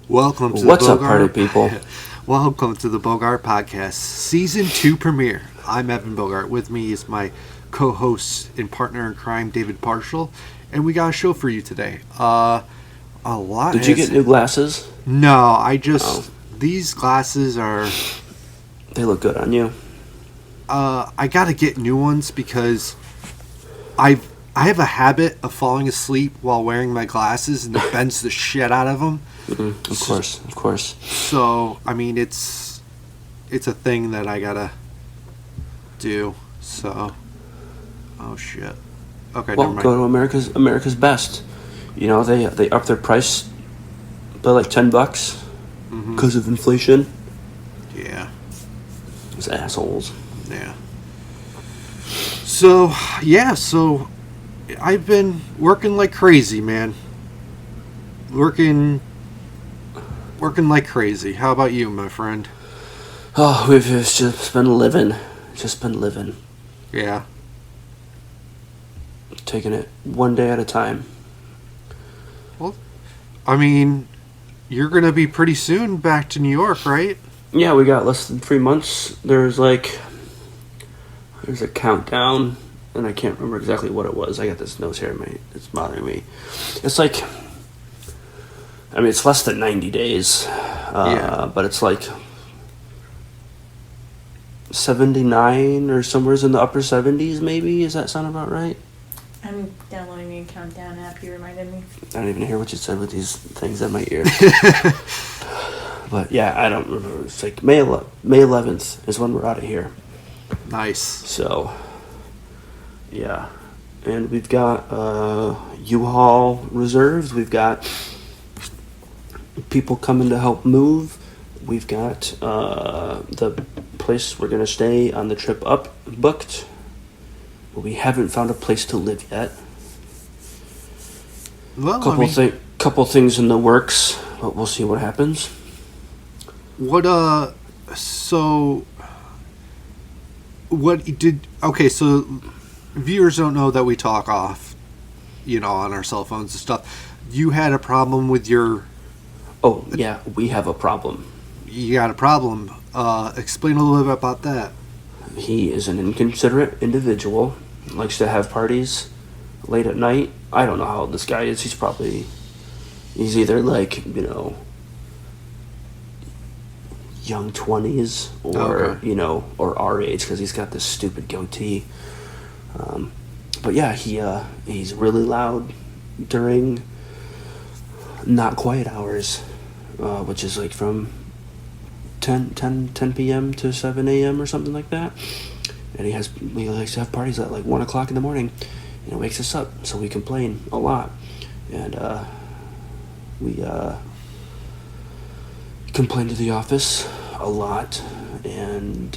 Welcome to What's the up, party Bogart. people? Welcome to the Bogart Podcast, Season 2 premiere. I'm Evan Bogart. With me is my co-host and partner in crime, David Partial, and we got a show for you today. A lot. Did you get new glasses? No, these glasses are. They look good on you. I gotta get new ones because I have a habit of falling asleep while wearing my glasses, and it bends the shit out of them. Mm-hmm. Of course. So, I mean, it's a thing that I gotta do. So, oh shit. Okay, Well, never mind. go to America's Best. You know, they up their price by like $10 because of inflation. Yeah. Those assholes. Yeah. So I've been working like crazy, man. Working like crazy. How about you, my friend? Oh, we've just been living. Yeah. Taking it one day at a time. Well, I mean, you're gonna be pretty soon back to New York, right? Yeah, we got less than 3 months. There's a countdown, and I can't remember exactly what it was. I got this notes here, mate. It's bothering me. It's like, I mean, it's less than 90 days, but it's like 79 or somewhere's in the upper 70s, maybe. Does that sound about right? I'm downloading the countdown app. You reminded me. I don't even hear what you said with these things in my ear. But yeah, I don't remember. It's like May 11th is when we're out of here. Nice. So, yeah. And we've got U-Haul reserves. We've got people coming to help move. We've got the place we're going to stay on the trip up booked. But we haven't found a place to live yet. Well, Couple things in the works, but we'll see what happens. So viewers don't know that we talk off, on our cell phones and stuff. You had a problem with your... Oh, yeah, we have a problem. You got a problem. Explain a little bit about that. He is an inconsiderate individual, likes to have parties late at night. I don't know how old this guy is. He's either like, young 20s or, Okay. or our age, because he's got this stupid goatee. But yeah, he's really loud during not quiet hours, which is like from 10 p.m. to 7 a.m. or something like that. And he likes to have parties at like 1 o'clock in the morning, and it wakes us up, so we complain a lot. And we complain to the office a lot, and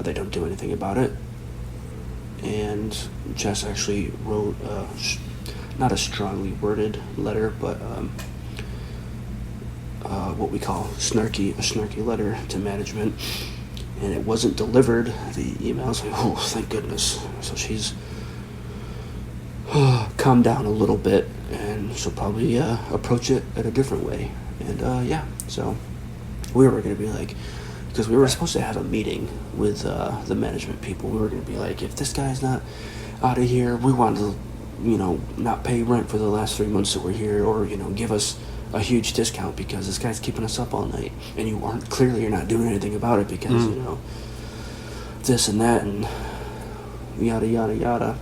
they don't do anything about it. And Jess actually wrote not a strongly worded letter, but what we call a snarky letter to management, and it wasn't delivered. The emails, oh, thank goodness. So she's calmed down a little bit, and she'll probably approach it in a different way. And so we were going to be like, because we were supposed to have a meeting with the management people. We were going to be like, if this guy's not out of here, we want to, not pay rent for the last 3 months that we're here, or, give us a huge discount because this guy's keeping us up all night. And you're not doing anything about it because, this and that and yada, yada, yada.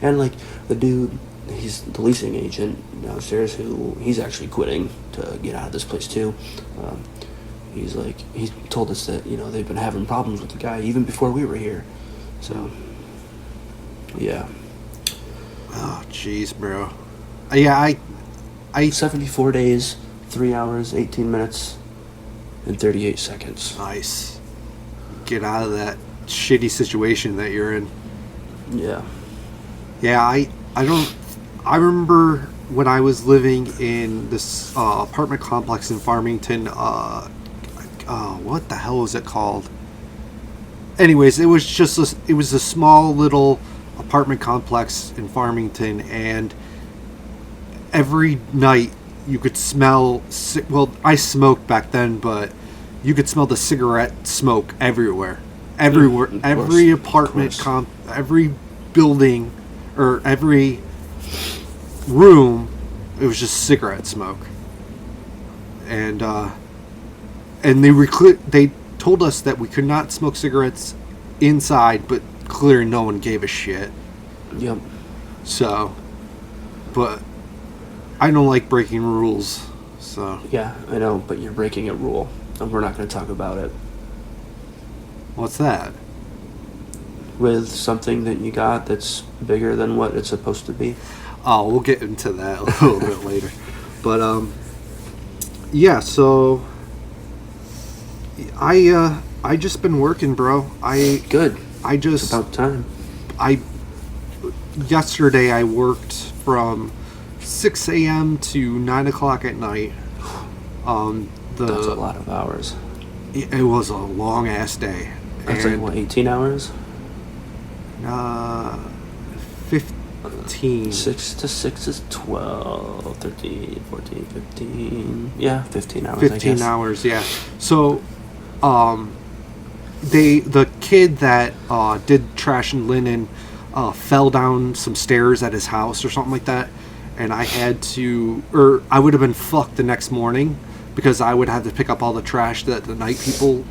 And, like, the dude, he's the leasing agent downstairs he's actually quitting to get out of this place, too. He told us that, they've been having problems with the guy even before we were here. So, yeah. Oh, jeez, bro. Yeah, I 74 days, 3 hours, 18 minutes, and 38 seconds. Nice. Get out of that shitty situation that you're in. Yeah. Yeah, I remember when I was living in this apartment complex in Farmington. What the hell was it called? Anyways, it was a small little apartment complex in Farmington, and every night you could smell. Well, I smoked back then, but you could smell the cigarette smoke everywhere. Everywhere, Of every course, apartment, of course. every building, or every room, it was just cigarette smoke. And they told us that we could not smoke cigarettes inside, but clearly no one gave a shit. Yep. So, but I don't like breaking rules. So, Yeah, I know, but you're breaking a rule, and we're not going to talk about it. what's that? With something that you got that's bigger than what it's supposed to be. Oh, we'll get into that a little bit later. But yeah. So I just been working, bro. Good. I just It's about time. I yesterday I worked from 6 a.m. to 9 o'clock at night. That's a lot of hours. It was a long ass day. That's like, what, 18 hours? 15. 6 to 6 is 12, 13, 14, 15. Yeah, 15 hours, 15 I guess. hours, yeah. So, the kid that did trash and linen fell down some stairs at his house or something like that, and I had to, or I would have been fucked the next morning because I would have to pick up all the trash that the night people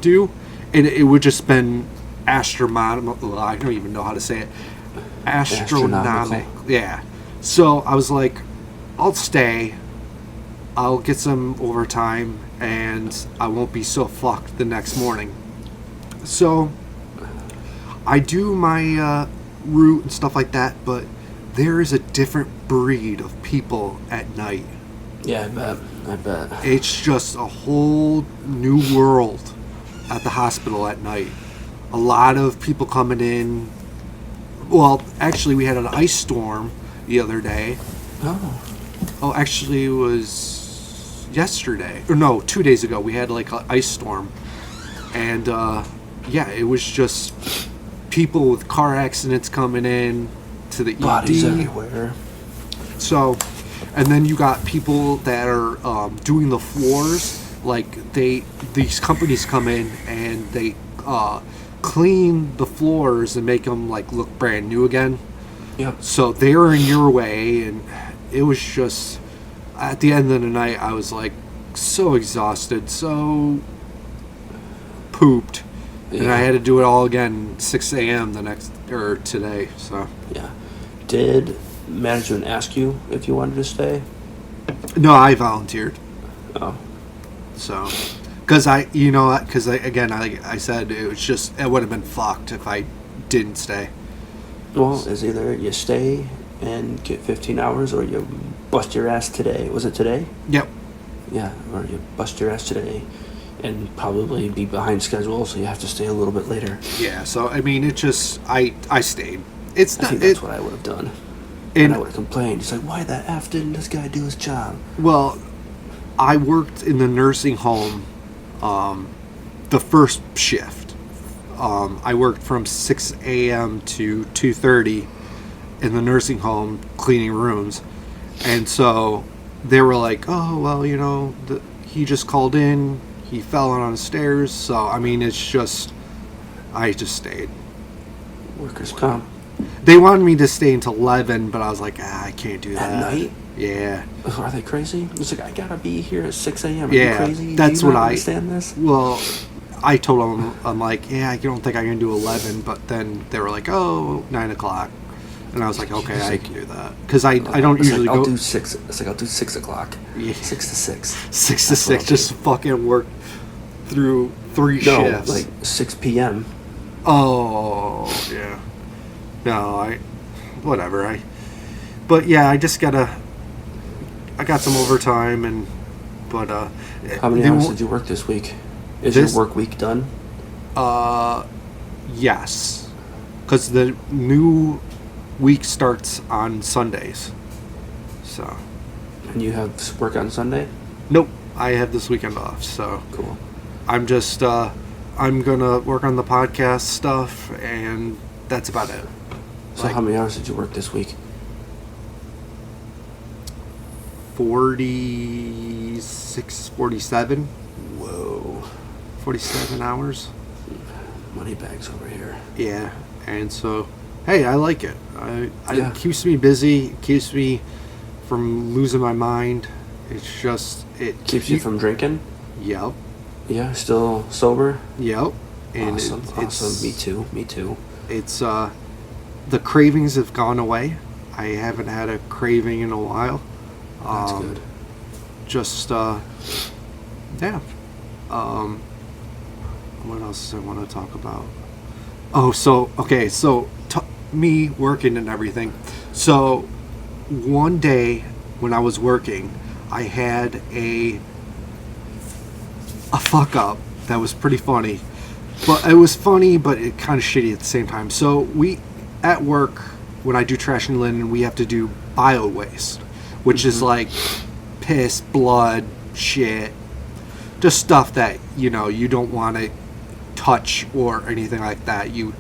do, and it would just been astronomical. I don't even know how to say it. Astronomical. Yeah. So I was like, I'll stay. I'll get some overtime, and I won't be so fucked the next morning. So I do my route and stuff like that, but there is a different breed of people at night. Yeah, I bet. It's just a whole new world at the hospital at night. A lot of people coming in. Well, actually, we had an ice storm the other day. Oh, actually, it was yesterday. Or no, 2 days ago. We had like an ice storm. And, yeah, it was just people with car accidents coming in to the Bodies ED. everywhere. So, and then you got people that are doing the floors. Like, these companies come in and they clean the floors and make them like look brand new again. Yep. So they were in your way, and it was just at the end of the night I was like so exhausted, so pooped, and I had to do it all again 6 a.m. the next or today. So Yeah. Did management ask you if you wanted to stay? no, I volunteered. Oh. So because again I said it was just it would have been fucked if I didn't stay. Well, it's either you stay and get 15 hours or you bust your ass today. Was it today? Yep. Yeah, or you bust your ass today and probably be behind schedule, so you have to stay a little bit later. Yeah. So I mean, it just I stayed. It's I not. think that's what I would have done. And I would have complained. It's like, why the F didn't this guy do his job? well, I worked in the nursing home, the first shift. I worked from 6 a.m. to 2:30 in the nursing home cleaning rooms, and so they were like, "Oh, well, he just called in. He fell on the stairs." So I mean, I just stayed. Workers' comp. They wanted me to stay until 11, but I was like, I can't do that. At night? Yeah. Are they crazy? It's like, I gotta be here at 6 a.m. Are Yeah, you crazy? that's Do you what not I understand this? Well, I told them, I'm like, yeah, I don't think I can do 11, but then they were like, 9 o'clock. And I was like, okay, I can do that. Because I don't It's usually like, I'll go do 6. It's like, I'll do 6 o'clock. Yeah. 6 to 6. 6 to That's what 6, I'll just do. fucking work through 3 No, shifts. like 6 p.m. Oh, yeah. No, whatever. But yeah, I got some overtime but How many they hours won't- did you work this week? Is This- your work week done? Yes, because the new week starts on Sundays. So, And you have work on Sunday? nope, I have this weekend off. So Cool. I'm just I'm gonna work on the podcast stuff, and that's about it. So how many hours did you work this week? 46, 47, Whoa. 47 hours. Money bags over here. Yeah, and so, hey, I like it. Yeah. It keeps me busy. It keeps me from losing my mind. It's just it Keeps you from drinking? Yep, Yeah, still sober? yep. And Awesome, awesome. Me too. It's the cravings have gone away. I haven't had a craving in a while. That's good. Just yeah. What else do I want to talk about? Oh, so okay, so me working and everything. So one day when I was working, I had a fuck up that was pretty funny. But it was funny, but it kind of shitty at the same time. So we, at work, when I do trash and linen, we have to do bio waste, which is like piss, blood, shit, just stuff that, you know, you don't want to touch or anything like that. You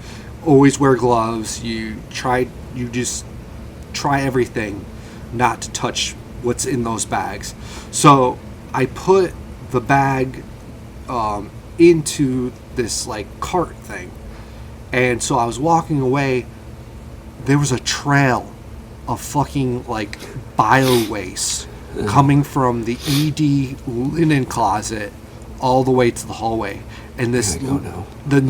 always wear gloves. You just try everything not to touch what's in those bags. So I put the bag into this like cart thing, and so I was walking away. There was a trail of fucking like bio waste coming from the ED linen closet all the way to the hallway. And this the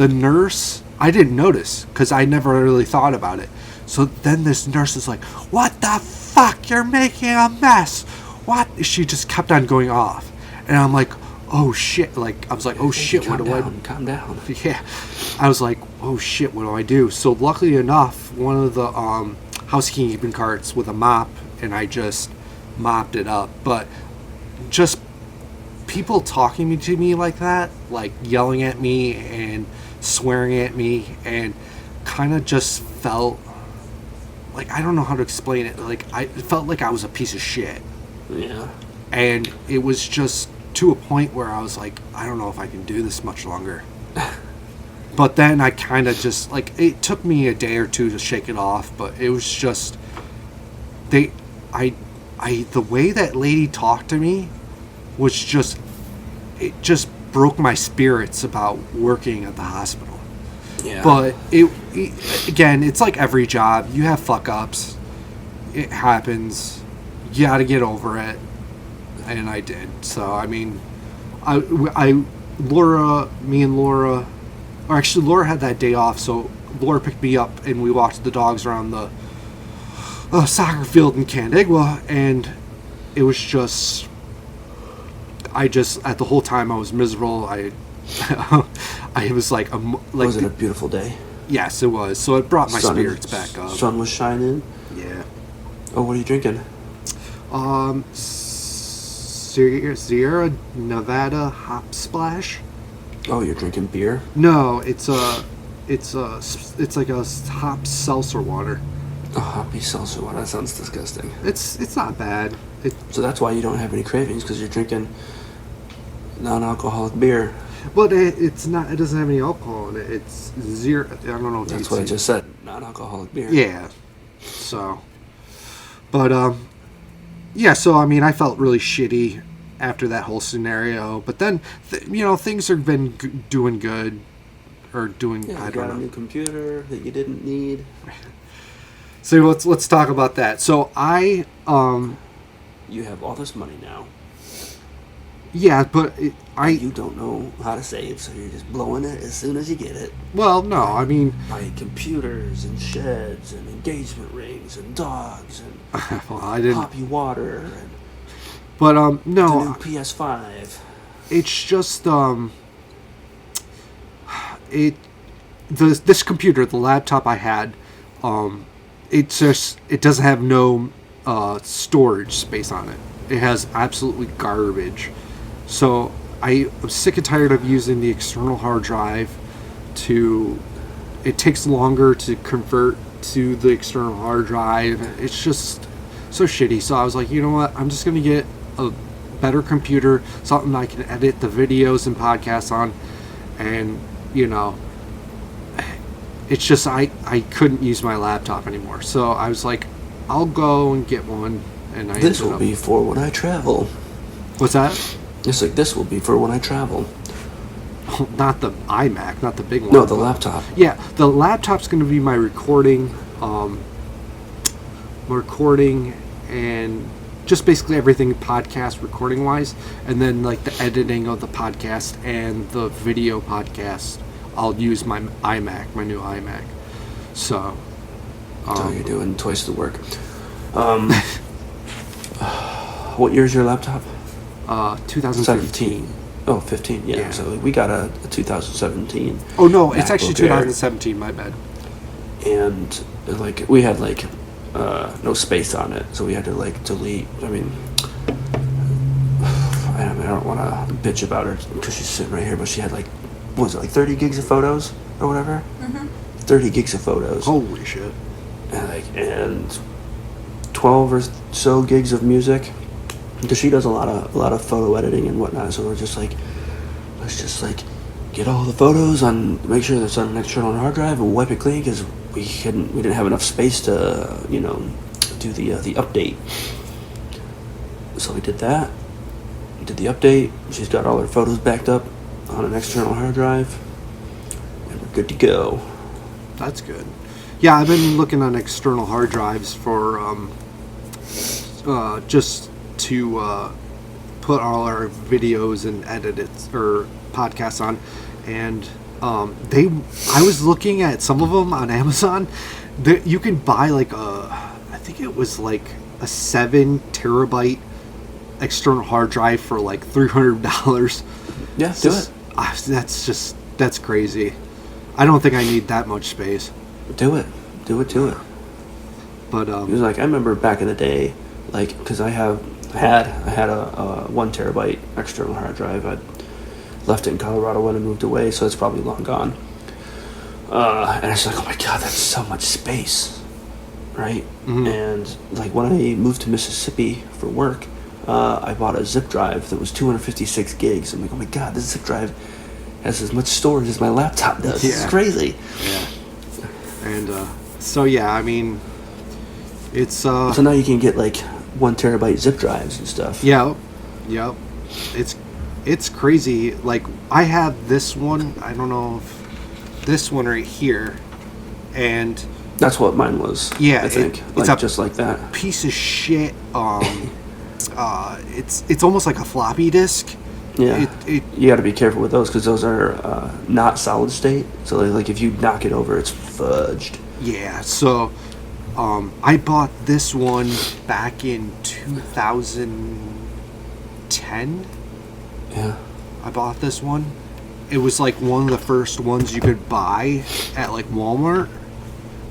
nurse, I didn't notice because I never really thought about it. So then this nurse is like, "What the fuck? You're making a mess." What? She just kept on going off, and I'm like, oh shit, like, I was like, oh shit, what do I do? Calm down. Yeah. I was like, oh shit, what do I do? So luckily enough, one of the housekeeping carts with a mop, and I just mopped it up. But just people talking to me like that, like yelling at me and swearing at me, and kind of just felt like, I don't know how to explain it. Like, I felt like I was a piece of shit. Yeah. And it was just to a point where I was like, I don't know if I can do this much longer. But then I kind of just, like, it took me a day or two to shake it off, but it was just, the way that lady talked to me was just, it just broke my spirits about working at the hospital. Yeah. But again, it's like every job. You have fuck ups. It happens. You got to get over it. And I did. So, I mean, me and Laura, or actually Laura had that day off, so Laura picked me up and we walked the dogs around the soccer field in Canandaigua, and it was just, at the whole time I was miserable. I was like, was it a beautiful day? Yes, it was. So it brought my spirits back up. Sun was shining. Yeah. Oh, what are you drinking? Sierra Nevada Hop Splash. Oh, you're drinking beer? No, it's like a hop seltzer water. A hoppy seltzer water. That sounds disgusting. It's not bad. So that's why you don't have any cravings, because you're drinking non-alcoholic beer. But it's not. It doesn't have any alcohol in it. It's zero. I don't know. That's what I just said. Non-alcoholic beer. Yeah. So, but yeah. So I mean, I felt really shitty after that whole scenario. But then, things have been doing good, or doing. Yeah, I you don't got know. a new computer that you didn't need. So let's talk about that. So I You have all this money now. Yeah, but You don't know how to save, so you're just blowing it as soon as you get it. Well, no, I mean... Buying computers and sheds and engagement rings and dogs and well, I didn't... hoppy water and... But, The no... new PS5. It's just, this computer, the laptop I had, it doesn't have no storage space on it. It has absolutely garbage. So I'm sick and tired of using the external hard drive. It takes longer to convert to the external hard drive. It's just so shitty. So I was like, you know what? I'm just gonna get a better computer, something I can edit the videos and podcasts on, and it's just I couldn't use my laptop anymore. So I was like, I'll go and get one, and I This ended will up, be for when I travel. what's that? It's like, this will be for when I travel. Not the iMac, not the big one. No, the but- laptop. Yeah, the laptop's going to be my recording, and just basically everything podcast recording wise, and then like the editing of the podcast and the video podcast. I'll use my iMac, my new iMac. So, So you're doing twice the work. What year is your laptop? 2017. Oh, 15. Yeah. Yeah. So we got a 2017. Oh no, it's actually MacBook Air. 2017. My bad. And like we had like no space on it, so we had to like delete. I mean, I don't want to bitch about her because she's sitting right here, but she had like, what was it, like 30 gigs of photos or whatever? 30 gigs of photos. Holy shit. And 12 or so gigs of music, because she does a lot of photo editing and whatnot. So we're just like, let's just like get all the photos on, make sure that's on an external hard drive and wipe it clean, because we didn't have enough space to do the update. So we did that. We did the update. She's got all her photos backed up on an external hard drive, and we're good to go. That's good. Yeah, I've been looking on external hard drives for just to put all our videos and edit it or podcasts on, and I was looking at some of them on Amazon. That you can buy like I think it was like a 7 terabyte external hard drive for like $300. Yeah, do it. That's crazy. I don't think I need that much space. Do it. But He was like, I remember back in the day, like, because I had a 1 terabyte external hard drive. I left it in Colorado when I moved away, so it's probably long gone. And I was like, oh my god, that's so much space, right? Mhm. And like when I moved to Mississippi for work, I bought a zip drive that was 256 gigs. I'm like, oh my god, this zip drive has as much storage as my laptop does. Yeah. It's crazy. yeah. And so yeah, I mean, it's So now you can get like 1 terabyte zip drives and stuff. yeah, it's crazy. Like I have this one. I don't know if this one right here, and That's what mine was. Yeah, I think it's like a just like that. piece of shit. It's almost like a floppy disk. Yeah, It you got to be careful with those because those are not solid state. So like if you knock it over, it's fudged. yeah. So I bought this one back in 2010. Yeah, I bought this one. It was like one of the first ones you could buy at like Walmart.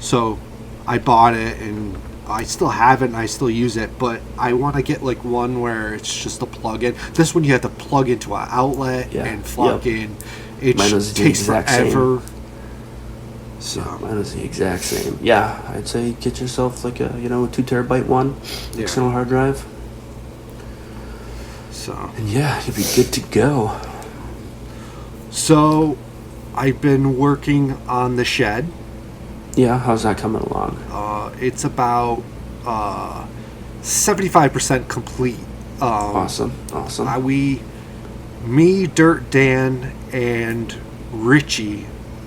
So I bought it and I still have it and I still use it, but I want to get like one where it's just a plug-in. This one you have to plug into an outlet Yeah. and plug Yep. in. It Mine was the takes exact forever. So So mine was the exact same. Yeah, I'd say get yourself like a 2 terabyte one, Yeah. external hard drive, so and yeah, you'll be good to go. so I've been working on the shed. Yeah, how's that coming along? It's about 75% complete. Awesome. Me, Dirt Dan, and Richie,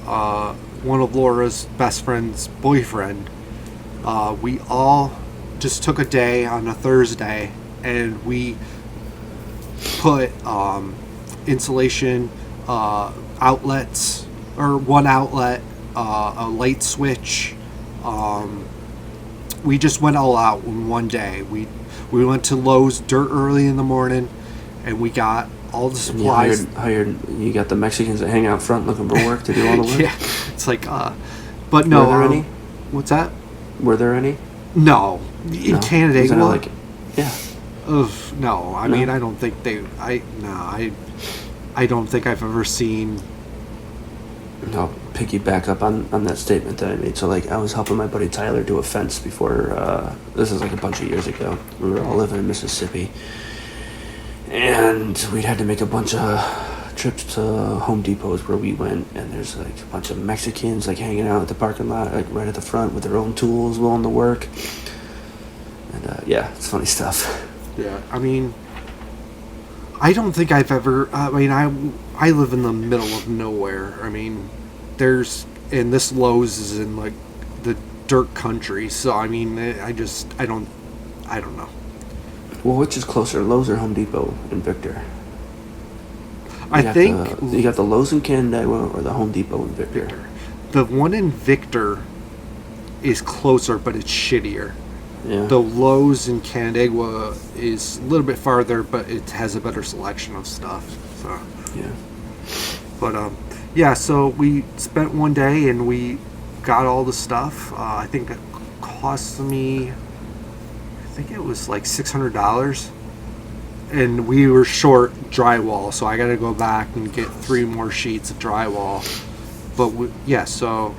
one of Laura's best friend's boyfriend, we all just took a day on a Thursday and we put insulation outlets, or one outlet, a light switch. We just went all out in one day. We went to Lowe's dirt early in the morning, and we got all the And you supplies. hired. You got the Mexicans that hang out front looking for work to do all the work. Yeah, it's like, but no. Were there any? What's that? Were there any? No, in No? Canada. Isn't it Well, like, yeah. no. I No? mean, I don't think they. I don't think I've ever seen. I'll piggyback up on that statement that I made. So, like, I was helping my buddy Tyler do a fence before, this is like a bunch of years ago. We were all living in Mississippi. And we'd had to make a bunch of trips to Home Depots where we went. And there's, like, a bunch of Mexicans, like, hanging out at the parking lot, like, right at the front with their own tools, willing to work. And yeah, it's funny stuff. Yeah, I mean, I don't think I've ever. I mean, I live in the middle of nowhere. I mean, and this Lowe's is in like the dirt country. So I mean, I don't know. Well, which is closer, Lowe's or Home Depot in Victor? I think you got the Lowe's in Canandaigua or the Home Depot in Victor. The one in Victor is closer, but it's shittier. Yeah. The Lowe's in Canandaigua is a little bit farther, but it has a better selection of stuff. So Yeah. but yeah. So we spent one day and we got all the stuff. I think it cost me. I think it was like $600. And we were short drywall, so I got to go back and get 3 more sheets of drywall. But so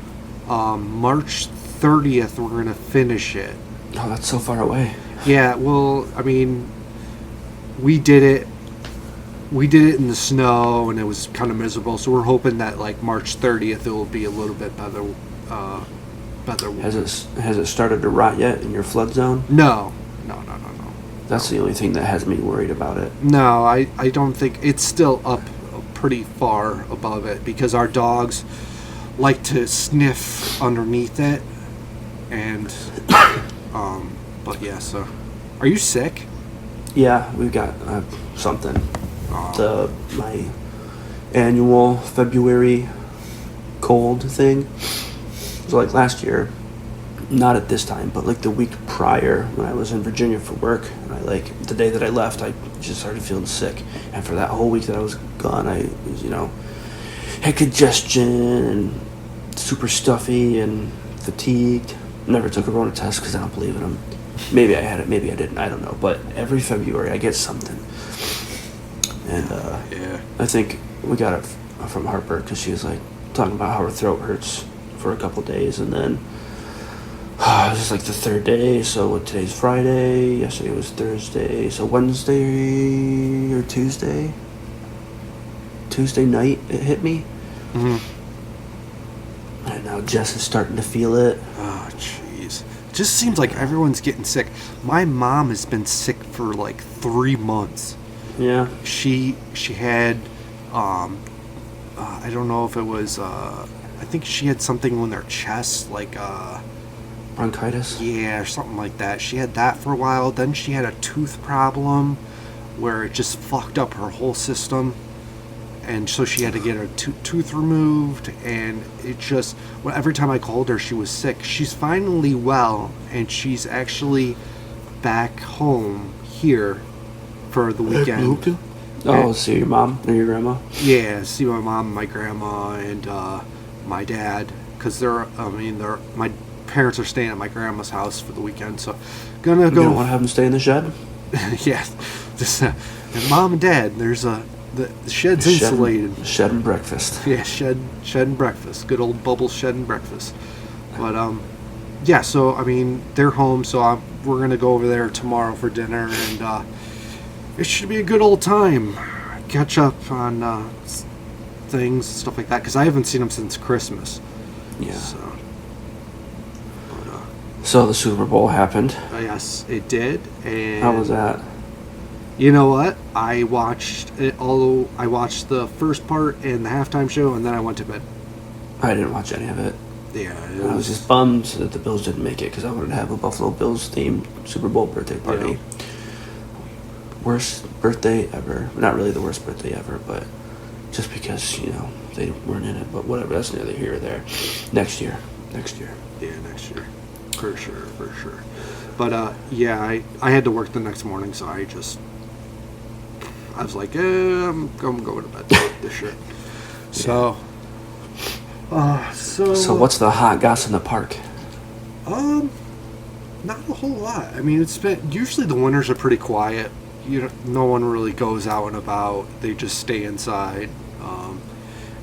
March 30th we're gonna finish it. Oh, that's so far away. Yeah, well, I mean, we did it in the snow, and it was kind of miserable. So we're hoping that like March 30th it will be a little bit better. Better. Has it started to rot yet in your flood zone? No. That's the only thing that has me worried about it. No, I don't think it's still up pretty far above it because our dogs like to sniff underneath it, and but yeah. So, are you sick? Yeah, we've got something. Oh. My annual February cold thing. So like last year, not at this time, but like the week prior when I was in Virginia for work, and the day that I left, I just started feeling sick. And for that whole week that I was gone, I was, had congestion and super stuffy and fatigued. Never took a corona test because I don't believe in them. Maybe I had it, maybe I didn't, I don't know. But every February I get something. And Yeah. I think we got it from Harper because she was like talking about how her throat hurts for a couple days, and then it was just like the third day. So today's Friday, yesterday was Thursday, so Wednesday or Tuesday night it hit me. Mm-hmm. And now Jess is starting to feel it. Oh, jeez. Just seems like everyone's getting sick. My mom has been sick for like 3 months. Yeah. She had, I don't know if it was, I think she had something in her chest, like, Bronchitis? yeah, or something like that. She had that for a while. Then she had a tooth problem where it just fucked up her whole system. And so she had to get her tooth removed. And it just, well, every time I called her, she was sick. She's finally well, and she's actually back home here for the weekend. Oh, see your mom or your grandma? Yeah, see my mom, my grandma, and my dad, because my parents are staying at my grandma's house for the weekend, so gonna go. You don't want to have them stay in the shed? Yeah, just and mom and dad. There's the shed's insulated. Shed and breakfast. Yeah, shed and breakfast. Good old bubble shed and breakfast. But yeah. So I mean, they're home, so we're gonna go over there tomorrow for dinner, and it should be a good old time. Catch up on things, stuff like that, because I haven't seen them since Christmas. Yeah. So the Super Bowl happened. yes, it did. And How was that? You know what? I watched it. Although I watched the first part and the halftime show, and then I went to bed. I didn't watch any of it. Yeah, I was just bummed that the Bills didn't make it because I wanted to have a Buffalo Bills themed Super Bowl birthday party. Yeah. Worst birthday ever. Not really the worst birthday ever, but just because, they weren't in it. But whatever, that's neither here or there. Next year. Yeah, next year. For sure. But yeah, I had to work the next morning, so I was like, I'm going to bed this year. So, So what's the hot goss in the park? Not a whole lot. I mean, usually the winters are pretty quiet. No one really goes out and about. They just stay inside.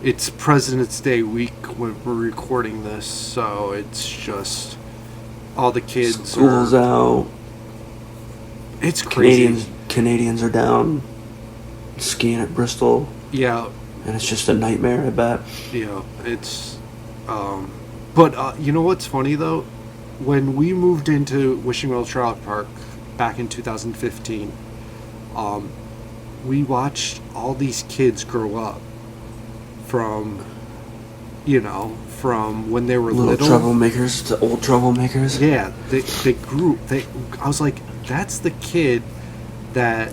It's President's Day week when we're recording this, so it's just all the kids. School's out. It's crazy. Canadians are down skiing at Bristol. Yeah. And it's just a nightmare, I bet. Yeah, it's. But you know what's funny though? When we moved into Wishing Well Trout Park back in 2015, we watched all these kids grow up from, from when they were Little little. troublemakers to old troublemakers. Yeah, they grew. I was like, that's the kid that,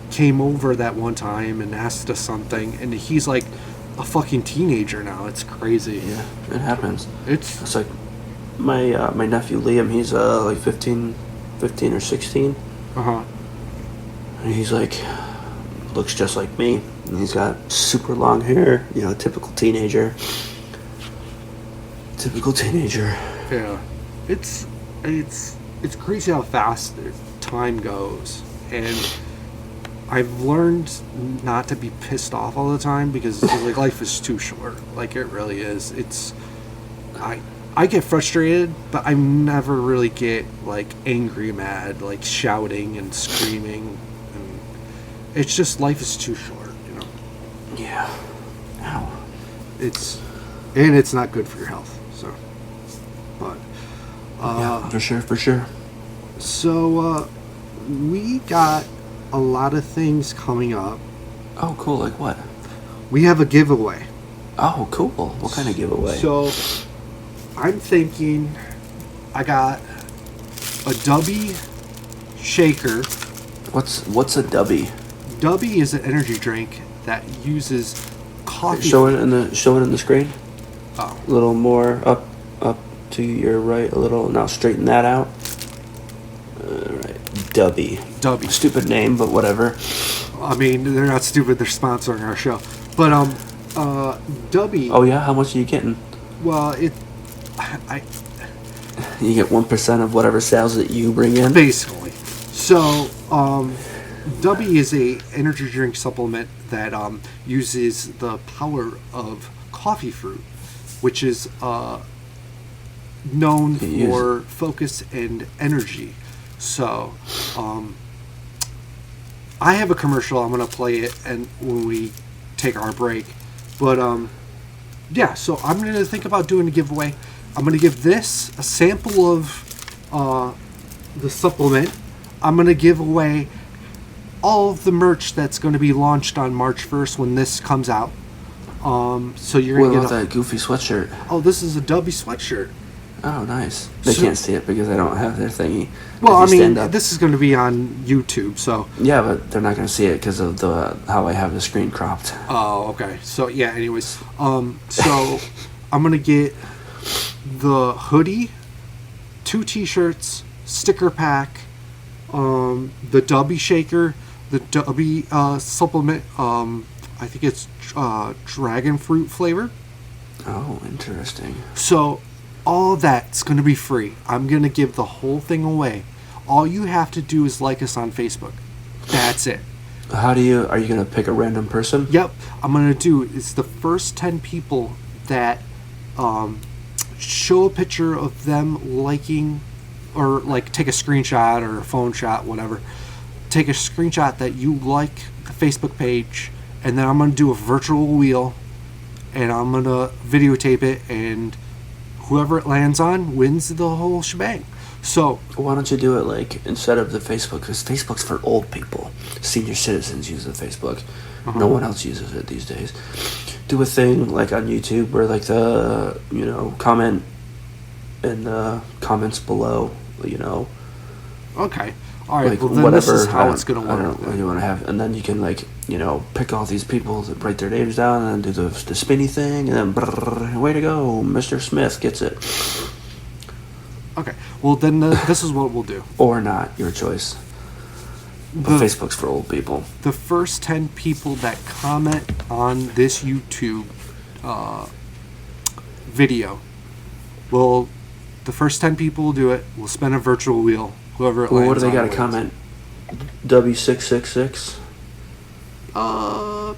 came over that one time and asked us something, and he's like a fucking teenager now. It's crazy. Yeah, it happens. It's like my nephew Liam. He's like 15 or 16. uh-huh. And he's like, looks just like me. And he's got super long hair. Typical teenager. Yeah. It's crazy how fast time goes, and I've learned not to be pissed off all the time because like life is too short. Like it really is. I get frustrated, but I never really get like angry, mad, like shouting and screaming, and it's just life is too short, Yeah. Ow. It's not good for your health. So, but Yeah, for sure. So we got a lot of things coming up. Oh, cool. Like what? We have a giveaway. Oh, cool. What kind of giveaway? So I'm thinking I got a Dubby shaker. What's a Dubby? Dubby is an energy drink that uses coffee. Show it in the screen. Oh. A little more up to your right. A little. Now straighten that out. Right. Dubby. Stupid name, but whatever. I mean, they're not stupid. They're sponsoring our show. But Dubby. Oh yeah, how much are you getting? Well, You get 1% of whatever sales that you bring in. Basically. So, Dubby is a energy drink supplement that uses the power of coffee fruit, which is known for focus and energy. So, I have a commercial. I'm going to play it and when we take our break. But, yeah, so I'm going to think about doing a giveaway. I'm going to give this a sample of the supplement. I'm going to give away all of the merch that's going to be launched on March 1st when this comes out. So you're going to get that goofy sweatshirt. Oh, this is a Dubby sweatshirt. Oh, nice. They can't see it because I don't have their thingy. Well, I mean, this is going to be on YouTube, so... Yeah, but they're not going to see it because of how I have the screen cropped. Oh, okay. So, yeah, anyways. So, I'm going to get the hoodie, 2 t-shirts, sticker pack, the Dubby shaker, the Dubby supplement, I think it's dragon fruit flavor. Oh, interesting. So, all of that's going to be free. I'm going to give the whole thing away. All you have to do is like us on Facebook. That's it. Are you going to pick a random person? Yep. I'm going to do, it's the first 10 people that show a picture of them liking, or like take a screenshot or a phone shot, whatever. Take a screenshot that you like the Facebook page, and then I'm going to do a virtual wheel, and I'm going to videotape it, and whoever it lands on wins the whole shebang. So why don't you do it like instead of the Facebook? Because Facebook's for old people. Senior citizens use the Facebook. Uh-huh. No one else uses it these days. Do a thing like on YouTube where like the comment in the comments below. Okay. All right. Like well, then whatever. this is how it's going to work. I don't know what you want to have, and then you can like pick all these people that write their names down and then do the spinny thing, and then brrr, way to go, Mr. Smith gets it. Okay. Well, then this is what we'll do. Or not, your choice. But Facebook's for old people. The first 10 people that comment on this YouTube video the first 10 people will do it. We'll spin a virtual wheel. Whoever it lands what do they on got to wins. comment? W666?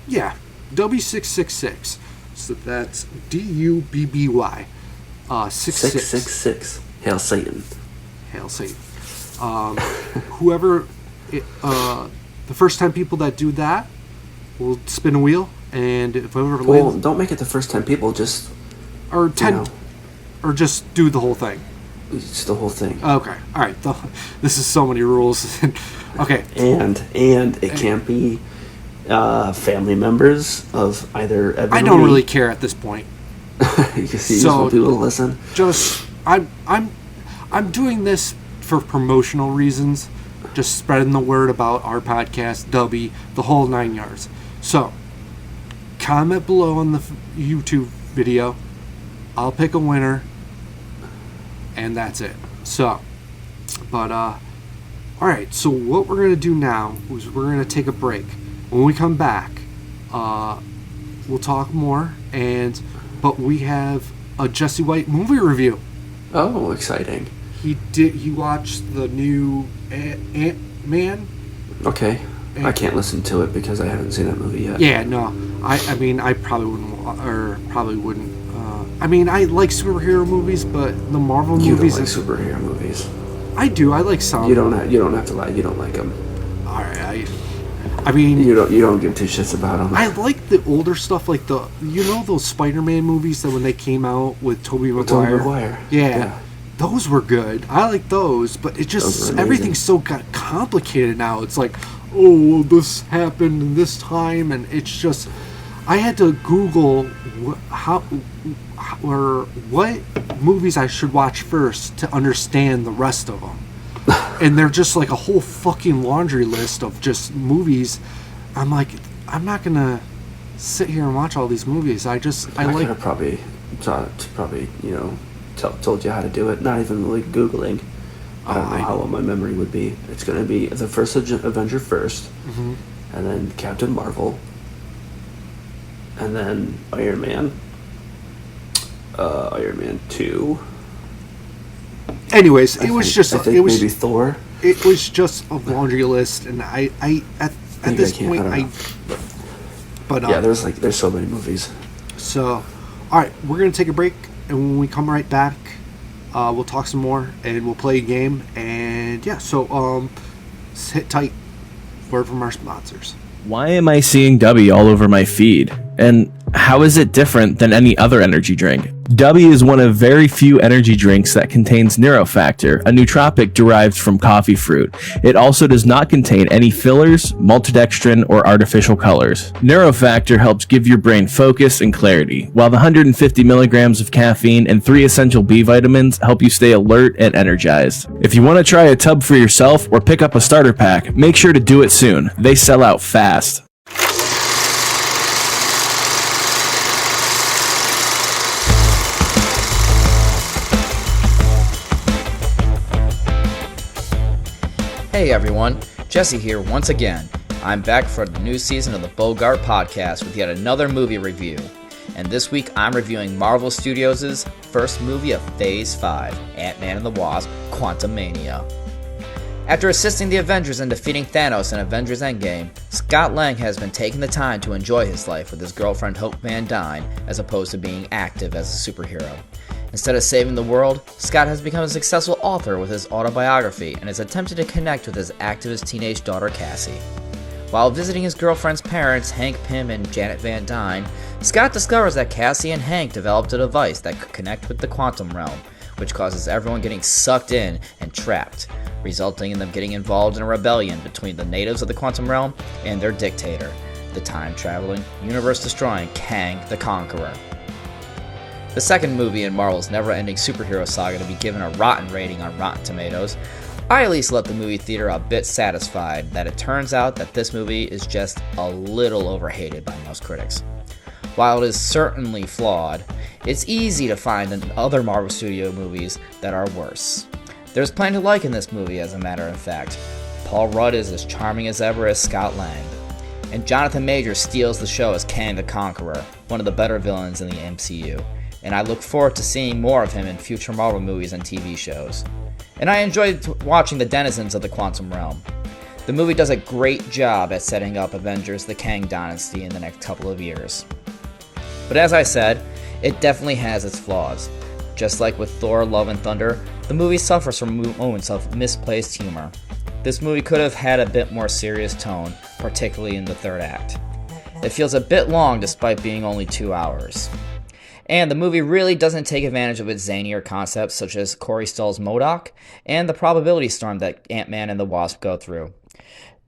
Yeah. W666. So that's DUBBY. 66. 666. Hail Satan. Hail Satan. Whoever, the first 10 people that do that will spin a wheel, and if whoever Well, lands, don't make it the first 10 people, just... or 10, or just do the whole thing. It's the whole thing. Okay, all right. This is so many rules. Okay. And it can't be family members of either Evan I don't really care at this point. You can see, you just want people to listen. Just I'm doing this for promotional reasons. Just spreading the word about our podcast, Dubby, the whole 9 yards. So, comment below on the YouTube video. I'll pick a winner, and that's it. So, but all right. So what we're gonna do now is we're gonna take a break. When we come back, we'll talk more. But we have a Jesse White movie review. Oh, exciting! He watched the new Ant-Man. Okay. I can't listen to it because I haven't seen that movie yet. Yeah, no. I mean, I probably wouldn't. I mean, I like superhero movies, but the Marvel movies. You don't like superhero movies. I do. I like some. You don't have to lie. You don't like them. All right. I mean, you don't give two shits about them. I like the older stuff, like those Spider-Man movies that when they came out with Tobey Maguire. Yeah. Those were good. I like those, but it just everything's so got complicated now. It's like, oh, this happened in this time, and it's just. I had to Google what movies I should watch first to understand the rest of them. And they're just like a whole fucking laundry list of just movies. I'm like, I'm not gonna sit here and watch all these movies. I could have probably told you how to do it. Not even really Googling. I don't know how well my memory would be. It's gonna be the first Avenger first, mm-hmm. and then Captain Marvel, and then Iron Man. Iron Man 2. Anyways, it was maybe Thor. It was just a laundry list, and at this point, there's so many movies. So, all right, we're gonna take a break, and when we come right back, we'll talk some more, and we'll play a game, and yeah. So, sit tight. Word from our sponsors. Why am I seeing W all over my feed? And how is it different than any other energy drink? W is one of very few energy drinks that contains Neurofactor, a nootropic derived from coffee fruit. It also does not contain any fillers, maltodextrin, or artificial colors. Neurofactor helps give your brain focus and clarity, while the 150 milligrams of caffeine and 3 essential B vitamins help you stay alert and energized. If you want to try a tub for yourself or pick up a starter pack, make sure to do it soon. They sell out fast. Hey everyone, Jesse here once again. I'm back for the new season of the Bogart podcast with yet another movie review. And this week I'm reviewing Marvel Studios' first movie of Phase 5, Ant-Man and the Wasp: Quantumania. After assisting the Avengers in defeating Thanos in Avengers Endgame, Scott Lang has been taking the time to enjoy his life with his girlfriend Hope Van Dyne as opposed to being active as a superhero. Instead of saving the world, Scott has become a successful author with his autobiography and is attempting to connect with his activist teenage daughter Cassie. While visiting his girlfriend's parents, Hank Pym and Janet Van Dyne, Scott discovers that Cassie and Hank developed a device that could connect with the quantum realm, which causes everyone getting sucked in and trapped, resulting in them getting involved in a rebellion between the natives of the quantum realm and their dictator, the time-traveling, universe-destroying Kang the Conqueror. The second movie in Marvel's never-ending superhero saga to be given a rotten rating on Rotten Tomatoes, I at least left the movie theater a bit satisfied that it turns out that this movie is just a little overhated by most critics. While it is certainly flawed, it's easy to find in other Marvel Studio movies that are worse. There's plenty to like in this movie, as a matter of fact. Paul Rudd is as charming as ever as Scott Lang, and Jonathan Majors steals the show as Kang the Conqueror, one of the better villains in the MCU. And I look forward to seeing more of him in future Marvel movies and TV shows. And I enjoyed watching the denizens of the quantum realm. The movie does a great job at setting up Avengers: The Kang Dynasty in the next couple of years. But as I said, it definitely has its flaws. Just like with Thor: Love and Thunder, the movie suffers from moments of misplaced humor. This movie could have had a bit more serious tone, particularly in the third act. It feels a bit long despite being only 2 hours. And the movie really doesn't take advantage of its zanier concepts such as Corey Stoll's MODOK and the probability storm that Ant-Man and the Wasp go through.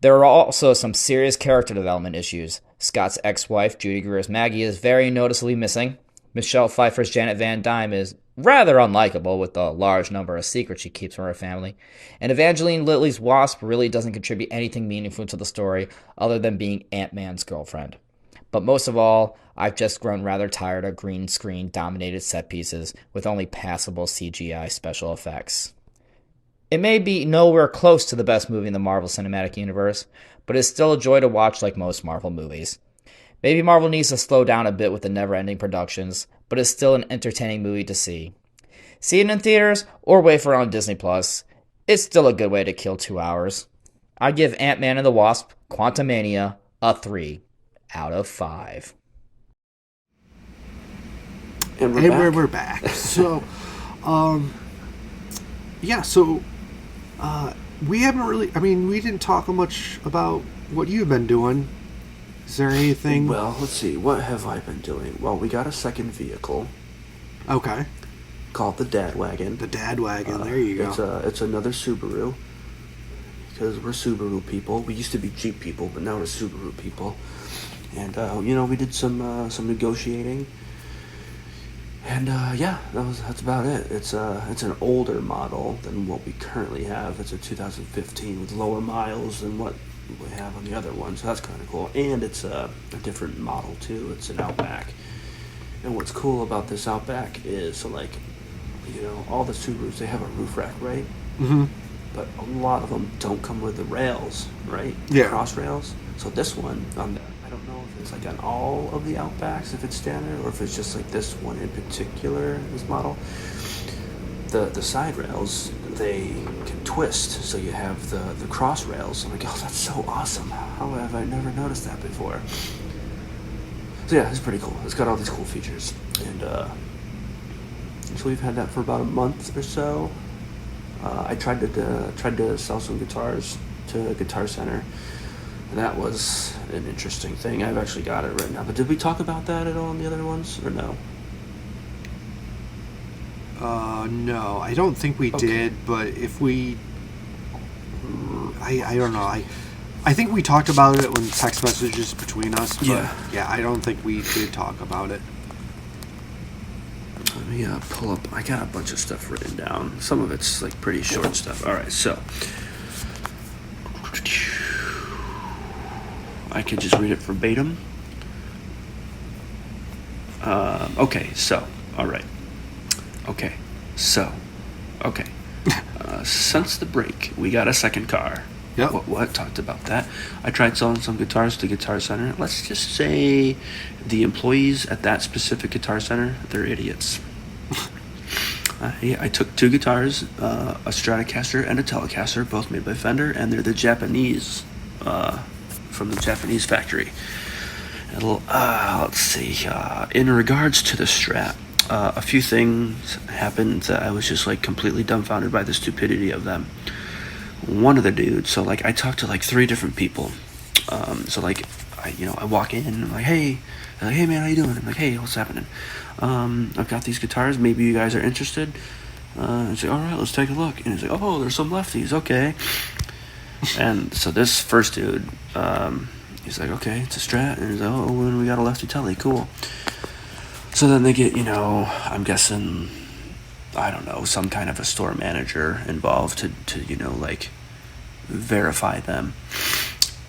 There are also some serious character development issues. Scott's ex-wife, Judy Greer's Maggie, is very noticeably missing. Michelle Pfeiffer's Janet Van Dyne is rather unlikable with the large number of secrets she keeps from her family. And Evangeline Lilly's Wasp really doesn't contribute anything meaningful to the story other than being Ant-Man's girlfriend. But most of all, I've just grown rather tired of green screen dominated set pieces with only passable CGI special effects. It may be nowhere close to the best movie in the Marvel Cinematic Universe, but it's still a joy to watch like most Marvel movies. Maybe Marvel needs to slow down a bit with the never-ending productions, but it's still an entertaining movie to see. See it in theaters or wait for it on Disney+. It's still a good way to kill 2 hours. I give Ant-Man and the Wasp: Quantumania a 3 out of 5. And We're back. So, yeah, so we haven't really, I mean, we didn't talk much about what you've been doing. Is there anything? Well, let's see. What have I been doing? Well, we got a second vehicle. Okay. Called the Dad Wagon. The Dad Wagon, there you go. It's another Subaru. Because we're Subaru people. We used to be Jeep people, but now we're Subaru people. And, we did some negotiating. And, that's about it. It's an older model than what we currently have. It's a 2015 with lower miles than what we have on the other one, so that's kind of cool. And it's a different model too. It's an Outback. And what's cool about this Outback is, all the Subarus, they have a roof rack, right? Mm-hmm. But a lot of them don't come with the rails, right? Yeah. Cross rails. So this one, I don't know if it's like on all of the Outbacks, if it's standard, or if it's just like this one in particular, this model. The side rails, they can twist, so you have the cross rails. I'm like, oh, that's so awesome. How have I never noticed that before? So yeah, it's pretty cool. It's got all these cool features. And so we've had that for about a month or so. I tried to sell some guitars to Guitar Center. And that was an interesting thing. I've actually got it right now. But did we talk about that at all in the other ones, or no? No, I don't think we did, but if we... I don't know. I think we talked about it when text messages between us, but yeah, I don't think we did talk about it. Let me pull up. I got a bunch of stuff written down. Some of it's like pretty short stuff. All right, so I could just read it verbatim. Since the break, we got a second car. Yep. What? Talked about that. I tried selling some guitars to Guitar Center. Let's just say the employees at that specific Guitar Center, they're idiots. I took 2 guitars, a Stratocaster and a Telecaster, both made by Fender, and they're the Japanese, from the Japanese factory. Let's see. In regards to the Strat, a few things happened that I was just like completely dumbfounded by the stupidity of them. One of the dudes, so like I talked to like 3 different people. I walk in and I'm like, hey. They're like, hey man, how you doing? I'm like, hey, what's happening? I've got these guitars. Maybe you guys are interested. I say, all right, let's take a look. And he's like, oh, there's some lefties. Okay. And so this first dude, he's like, okay, it's a Strat. And he's like, oh, and we got a lefty telly. Cool. So then they get, I'm guessing, I don't know, some kind of a store manager involved to verify them.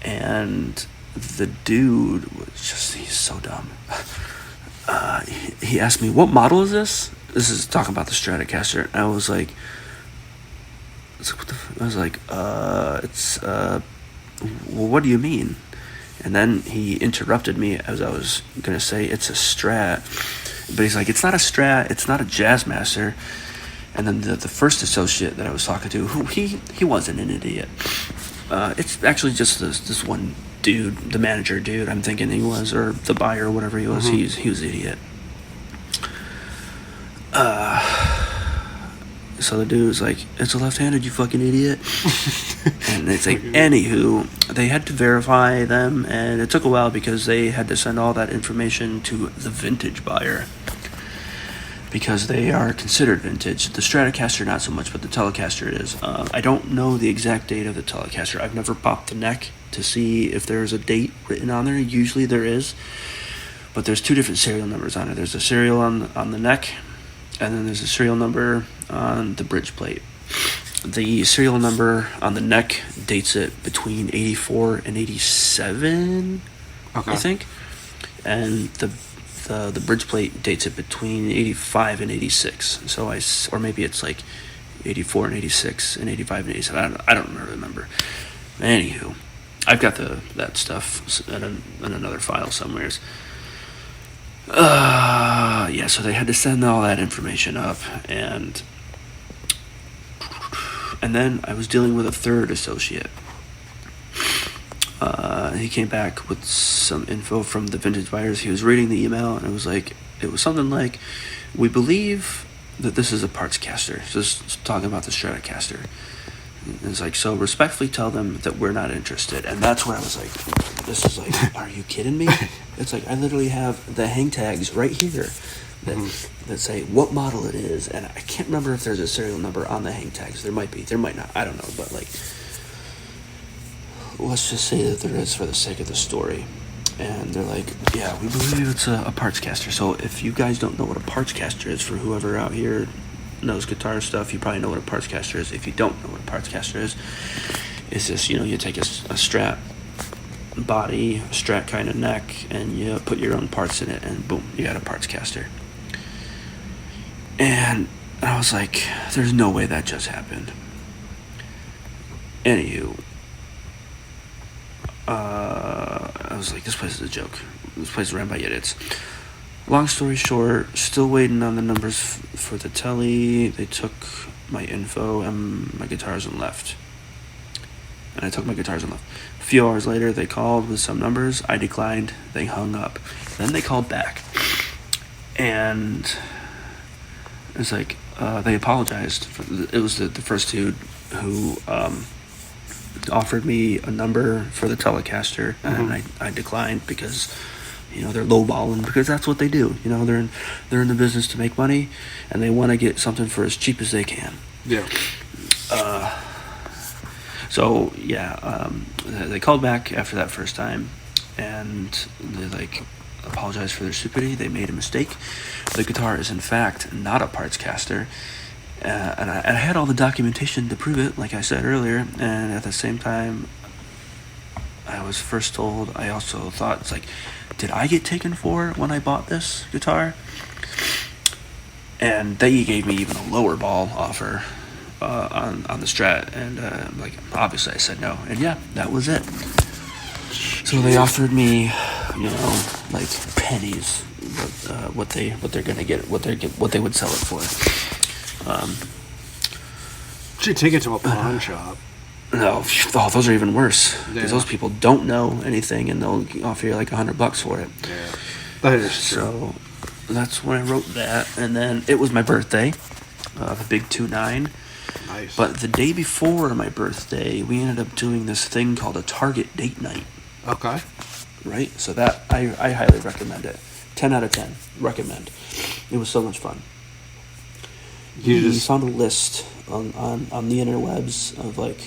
And the dude was just, he's so dumb. He asked me, what model is this? This is talking about the Stratocaster. And I was like, well, what do you mean? And then he interrupted me as I was going to say, it's a Strat. But he's like, it's not a Strat, it's not a Jazzmaster. And then the first associate that I was talking to, who he wasn't an idiot. It's actually just this one dude, the manager dude, I'm thinking he was, or the buyer, or whatever he was. Mm-hmm. He was an idiot. So the dude was like, it's a left-handed, you fucking idiot. And it's like, anywho, they had to verify them, and it took a while because they had to send all that information to the vintage buyer. because they are considered vintage. The Stratocaster not so much, but the Telecaster is. I don't know the exact date of the Telecaster. I've never popped the neck to see if there's a date written on there. Usually there is, but there's two different serial numbers on it. There's a serial on the neck, and then there's a serial number on the bridge plate. The serial number on the neck dates it between 84 and 87, Okay. I think, and the bridge plate dates it between 85 and 86. So or maybe it's like 84 and 86 and 85 and 87. I don't remember. Anywho, I've got that stuff in another file somewheres. Yeah, so they had to send all that information up, and then I was dealing with a third associate. He came back with some info from the vintage buyers. He was reading the email, and it was something like, we believe that this is a parts caster. So this is talking about the Stratocaster. And it's like, so respectfully tell them that we're not interested. And that's where I was like, this is like, are you kidding me? It's like, I literally have the hang tags right here that say what model it is, and I can't remember if there's a serial number on the hang tags. There might be, there might not, I don't know, but like, let's just say that there is for the sake of the story. And they're like, yeah, we believe it's a parts caster. So if you guys don't know what a parts caster is, for whoever out here knows guitar stuff, you probably know what a parts caster is. If you don't know what a parts caster is, it's just, you take a Strat body, a Strat kind of neck, and you put your own parts in it, and boom, you got a parts caster. And I was like, there's no way that just happened. Anywho, I was like, this place is a joke. This place is ran by idiots. Long story short, still waiting on the numbers for the telly. They took my info and my guitars and left. And I took my guitars and left. A few hours later, they called with some numbers. I declined. They hung up. Then they called back. And it's like, they apologized. It was the first dude who offered me a number for the Telecaster, and I declined because, they're lowballing, because that's what they do. They're in the business to make money, and they want to get something for as cheap as they can. Yeah. So yeah, they called back after that first time, and they apologized for their stupidity. They made a mistake. The guitar is in fact not a parts caster. And I had all the documentation to prove it, like I said earlier, and at the same time, I was first told, I also thought, it's like, did I get taken for when I bought this guitar? And they gave me even a lower ball offer on the Strat, and obviously I said no, and yeah, that was it. So they offered me, pennies, what they're gonna get, what they would sell it for. Should take it to a pawn shop. No, those are even worse, Yeah. because those people don't know anything, and they'll offer you like $100 for it. Yeah, that is true. So that's when I wrote that, and then it was my birthday, the big 2-9. Nice. But the day before my birthday, we ended up doing this thing called a Target date night. Okay. Right? So that I highly recommend it. 10 out of 10. Recommend. It was so much fun. We found a list on the interwebs of like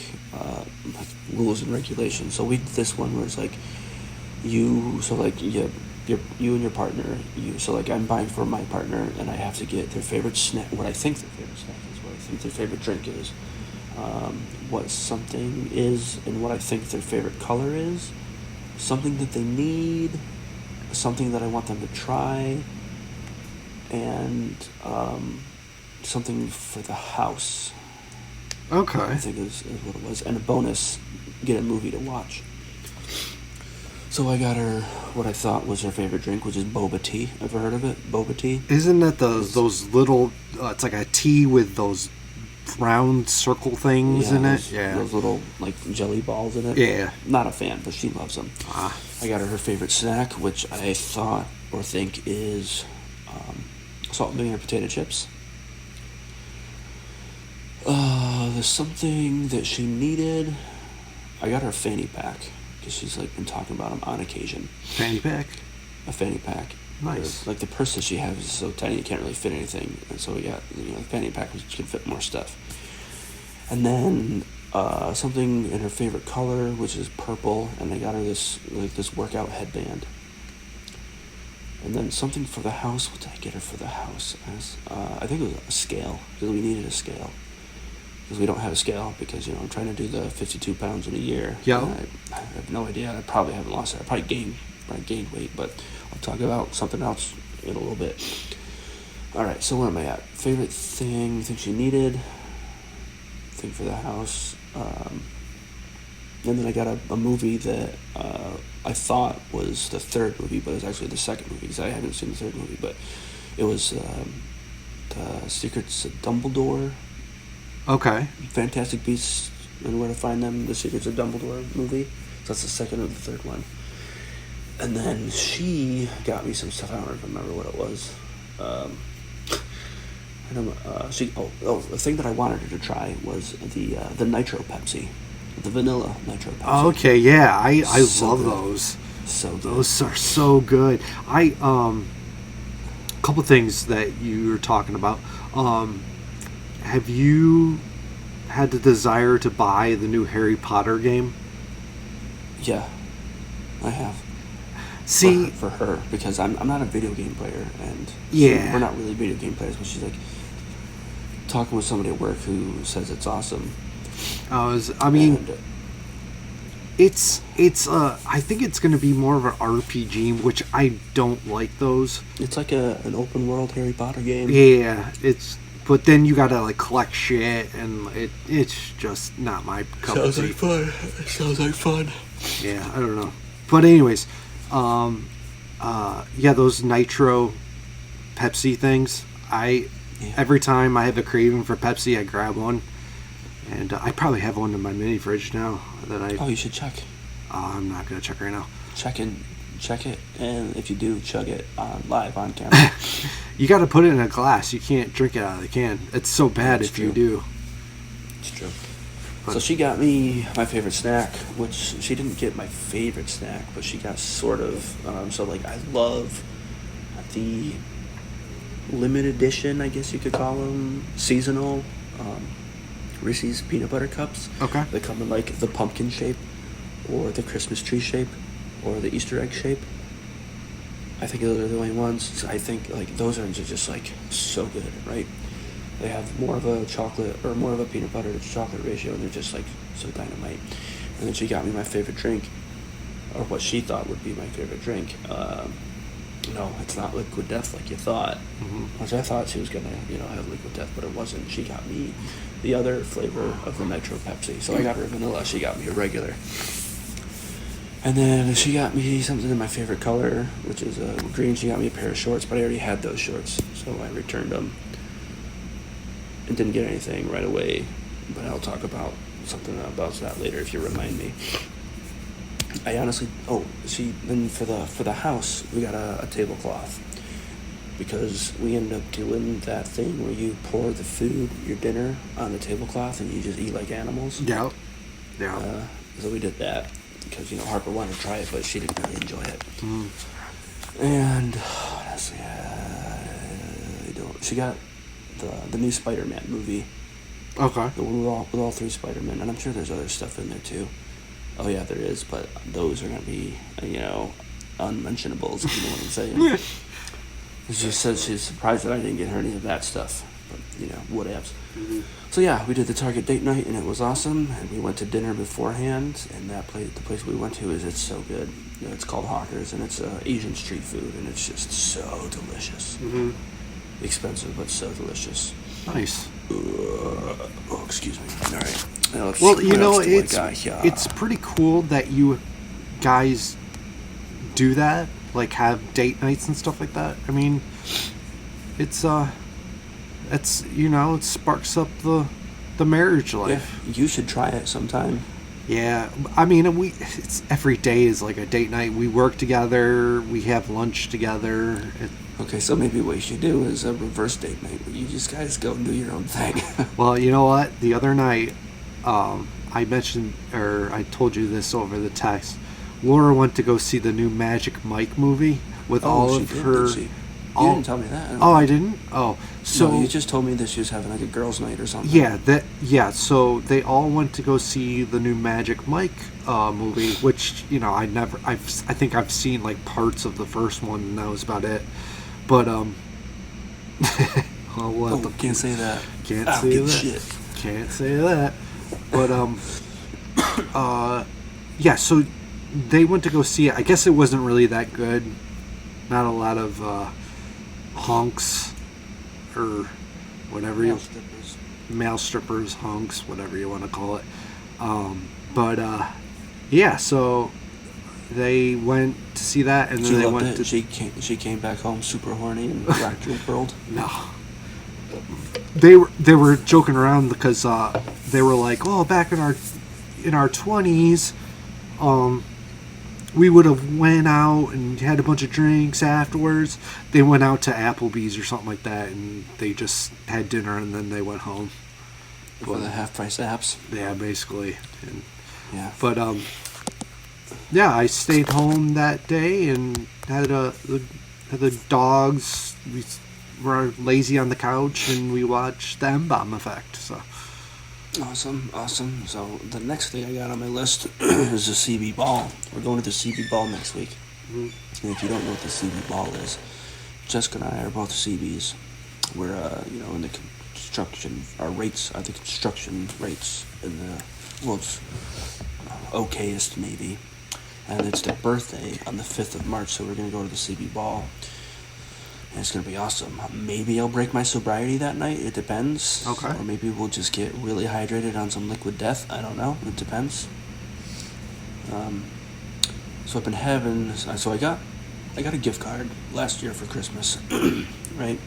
rules and regulations. So we did this one where it's like you and your partner. I'm buying for my partner, and I have to get their favorite snack. What I think their favorite snack is. What I think their favorite drink is. What something is, and what I think their favorite color is. Something that they need. Something that I want them to try. And something for the house. Okay. I think is what it was. And a bonus, get a movie to watch. So I got her what I thought was her favorite drink, which is boba tea. Ever heard of it? Boba tea? Isn't that those little, it's like a tea with those round circle things in it? Yeah. Those little, jelly balls in it. Yeah. Not a fan, but she loves them. Ah. I got her favorite snack, which I thought or think is salt and vinegar potato chips. There's something that she needed. I got her a fanny pack, because she's been talking about them on occasion. Fanny pack? A fanny pack. Nice. Like the purse that she has is so tiny, it can't really fit anything. And so we got, the fanny pack which can fit more stuff. And then something in her favorite color, which is purple, and I got her this workout headband. And then something for the house. What did I get her for the house? I think it was a scale, because we needed a scale. Because we don't have a scale, because, I'm trying to do the 52 pounds in a year. Yeah. I have no idea. I probably haven't lost it. I probably gained weight, but I'll talk about something else in a little bit. All right, so where am I at? Favorite thing she needed, thing for the house. And then I got a movie that I thought was the third movie, but it was actually the second movie, because I haven't seen the third movie. But it was The Secrets of Dumbledore. Okay. Fantastic Beasts and Where to Find Them, The Secrets of Dumbledore movie. So that's the second or the third one. And then she got me some stuff. I don't remember what it was. The thing that I wanted her to try was the Nitro Pepsi, the vanilla Nitro Pepsi. Okay, yeah, I So love good. those. So good. Those are so good. Couple things that you were talking about. Have you had the desire to buy the new Harry Potter game? Yeah, I have. See, For her, because I'm not a video game player, and Yeah. we're not really video game players, but she's like talking with somebody at work who says it's awesome. I think it's going to be more of an RPG, which I don't like those. It's like an open world Harry Potter game. Yeah, but then you gotta like collect shit, and it's just not my cup of tea. fun. Sounds like fun. Yeah, I don't know. But anyways, those Nitro Pepsi things. Every time I have a craving for Pepsi, I grab one, and I probably have one in my mini fridge now. Oh, you should check. I'm not gonna check right now. Check it, and if you do, chug it live on camera. You got to put it in a glass. You can't drink it out of the can. It's so bad That's if you true. do. It's true. But- So she got me my favorite snack, which she didn't get my favorite snack, but she got sort of. I love the limited edition, I guess you could call them, seasonal Reese's peanut butter cups. Okay. They come in like the pumpkin shape, or the Christmas tree shape, or the Easter egg shape. I think those are the only ones. So I think like those are just like so good, right? They have more of a chocolate or more of a peanut butter to chocolate ratio, and they're just like so dynamite. And then she got me my favorite drink, or what she thought would be my favorite drink. No, it's not Liquid Death like you thought. Mm-hmm. Which I thought she was gonna, have Liquid Death, but it wasn't. She got me the other flavor of the Nitro Pepsi. So I got her vanilla. She got me a regular. And then she got me something in my favorite color, which is green. She got me a pair of shorts, but I already had those shorts, so I returned them. And didn't get anything right away, but I'll talk about something about that later if you remind me. I honestly, then for the house, we got a tablecloth, because we ended up doing that thing where you pour the food, your dinner, on the tablecloth and you just eat like animals. Yeah. So we did that because Harper wanted to try it, but she didn't really enjoy it. Mm. And honestly, she got the new Spider-Man movie. Okay. The one with all three Spider-Men, and I'm sure there's other stuff in there too. Oh yeah, there is, but those are gonna be, unmentionables, if you know what I'm saying. She says she's surprised that I didn't get her any of that stuff, but whatevs. Mm-hmm. So yeah, we did the Target date night, and it was awesome. And we went to dinner beforehand, and the place we went to it's so good. It's called Hawkers, and it's Asian street food, and it's just so delicious. Mm-hmm. Expensive, but so delicious. Nice. Oh, excuse me. All right. Now, Well, what else do I got? it's pretty cool that you guys do that, like have date nights and stuff like that. I mean, it sparks up the marriage Yeah, life. you should try it sometime. Yeah, I mean, it's every day is like a date night. We work together, we have lunch together. Okay, so maybe what you should do is a reverse date night where you just guys go and do your own thing. Well, you know what? The other night, I mentioned, or I told you this over the text. Laura went to go see the new Magic Mike movie. with all she of did, her. did she? You all- didn't tell me that. Oh, I didn't. Oh, so No, you just told me that she was having like a girls' night or something. yeah. So they all went to go see the new Magic Mike movie, which I think I've seen like parts of the first one, and that was about it. But well, we'll have to- Can't say that. Can't I don't say give a that. shit. Can't say that. But yeah. So they went to go see it. I guess it wasn't really that good. Not a lot of honks or whatever male strippers, honks, whatever you want to call it. But yeah. So they went to see that, and then She they loved went it. to. She came back home super horny and rocked your world. No. They were joking around because they were like, oh, back in our 20s, we would have went out and had a bunch of drinks afterwards. They went out to Applebee's or something like that, and they just had dinner and then they went home. For the half price apps. Yeah, basically. And, Yeah. but yeah, I stayed home that day and had the dogs. We were lazy on the couch and we watched the M-Bomb Effect. So Awesome. So the next thing I got on my list is the CB Ball. We're going to the CB Ball next week. Mm-hmm. And if you don't know what the CB Ball is, Jessica and I are both CBs. We're in the construction. Our rates are the construction rates in the world's okayest maybe. And it's their birthday on the 5th of March, so we're going to go to the CB Ball. And it's going to be awesome. Maybe I'll break my sobriety that night. It depends. Okay. Or maybe we'll just get really hydrated on some liquid death. I don't know. It depends. So I've been having... So I got a gift card last year for Christmas. Right?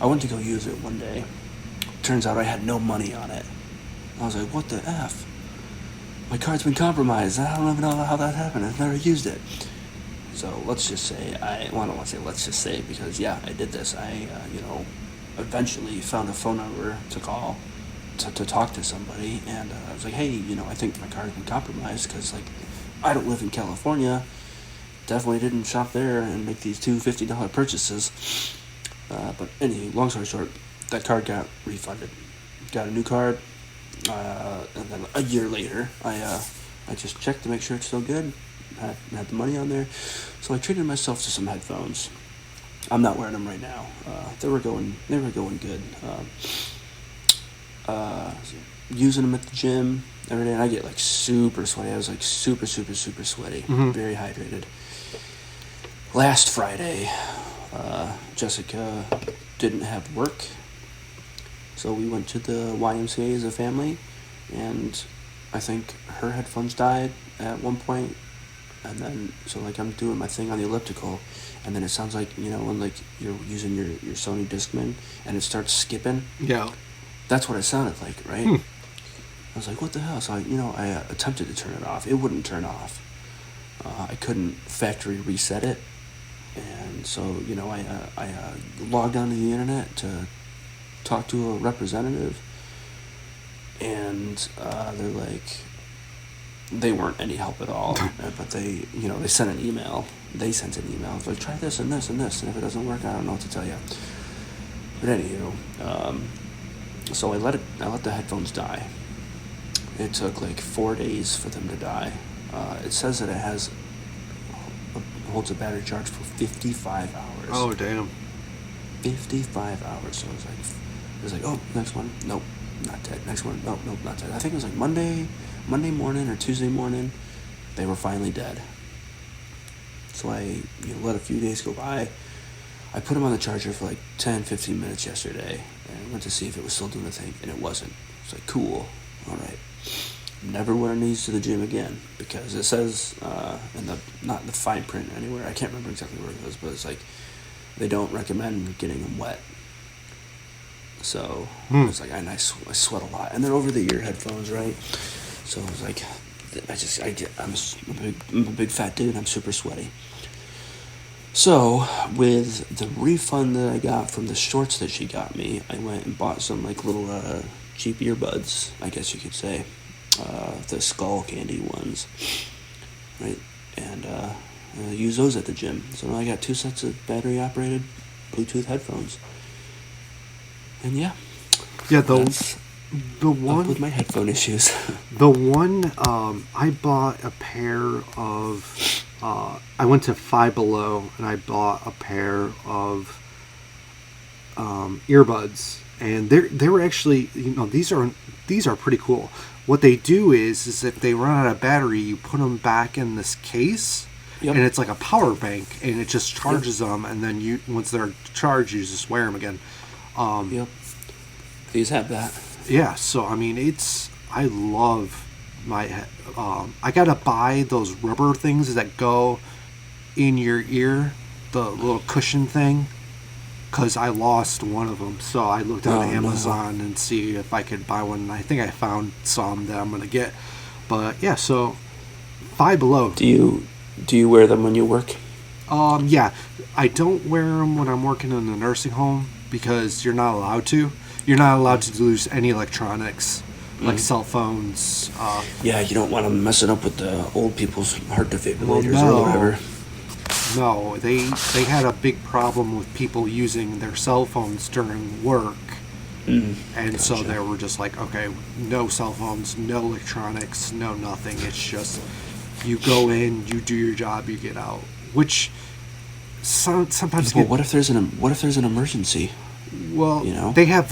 I went to go use it one day. Turns out I had no money on it. I was like, what the F? My card's been compromised. I don't even know how that happened. I've never used it. So let's just say I don't want to say let's just say because yeah, I did this. I eventually found a phone number to call to talk to somebody, and I was like, hey, I think my card's been compromised because like I don't live in California. Definitely didn't shop there and make these two $50 purchases. But anyway, long story short, that card got refunded. Got a new card, and then a year later, I just checked to make sure it's still good. Had the money on there, so I treated myself to some headphones. I'm not wearing them right now. They were going good. Using them at the gym every day, and I get like super sweaty. I was like super sweaty, very hydrated. Last Friday, Jessica didn't have work, so we went to the YMCA as a family, and I think her headphones died at one point. And then, so like I'm doing my thing on the elliptical, and then it sounds like, when like you're using your Sony Discman and it starts skipping. yeah. That's what it sounded like, right? I was like, what the hell? So I attempted to turn it off. It wouldn't turn off. I couldn't factory reset it. And so, I logged onto the internet to talk to a representative. And they're like... They weren't any help at all, but they sent an email. They sent an email. It's like, try this and this and this, and if it doesn't work, I don't know what to tell you. But anywho, so I let the headphones die. It took like 4 days for them to die. It says that it holds a battery charge for 55 hours. Oh, damn. 55 hours. So it was like, oh, next one, nope, not dead. Next one, nope, not dead. I think it was like Monday morning or Tuesday morning, they were finally dead. So I let a few days go by. I put them on the charger for like 10-15 minutes yesterday and went to see if it was still doing the thing, and it wasn't. It's like, cool, all right. Never wearing these to the gym again because it says not in the fine print anywhere. I can't remember exactly where it was, but it's like they don't recommend getting them wet. So it's like, and I sweat a lot, and they're over the ear headphones, right? So I was like, I'm a big fat dude. I'm super sweaty. So with the refund that I got from the shorts that she got me, I went and bought some like little cheap earbuds, I guess you could say, the skull candy ones, right? And I use those at the gym. So now I got 2 sets of battery-operated Bluetooth headphones. And yeah, Yeah, that's the up one with my headphone issues. the one I bought a pair of. I went to Five Below and I bought a pair of earbuds, and they were actually, these are pretty cool. What they do is if they run out of battery, you put them back in this case. Yep. And it's like a power bank, and it just charges them, and then once they're charged, you just wear them again. Yep. These have that. Yeah, so I mean, I love my. I gotta buy those rubber things that go in your ear, the little cushion thing, because I lost one of them. So I looked on Amazon and see if I could buy one. And I think I found some that I'm gonna get. But yeah, so Five Below. Do you wear them when you work? Yeah, I don't wear them when I'm working in the nursing home because you're not allowed to. You're not allowed to use any electronics, like cell phones. Yeah, you don't want them messing up with the old people's heart defibrillators no. or whatever. No, they had a big problem with people using their cell phones during work. And so Gotcha. they were just like, okay, no cell phones, no electronics, no nothing. It's just you go in, you do your job, you get out. Which sometimes Well, what if there's an emergency? well, they have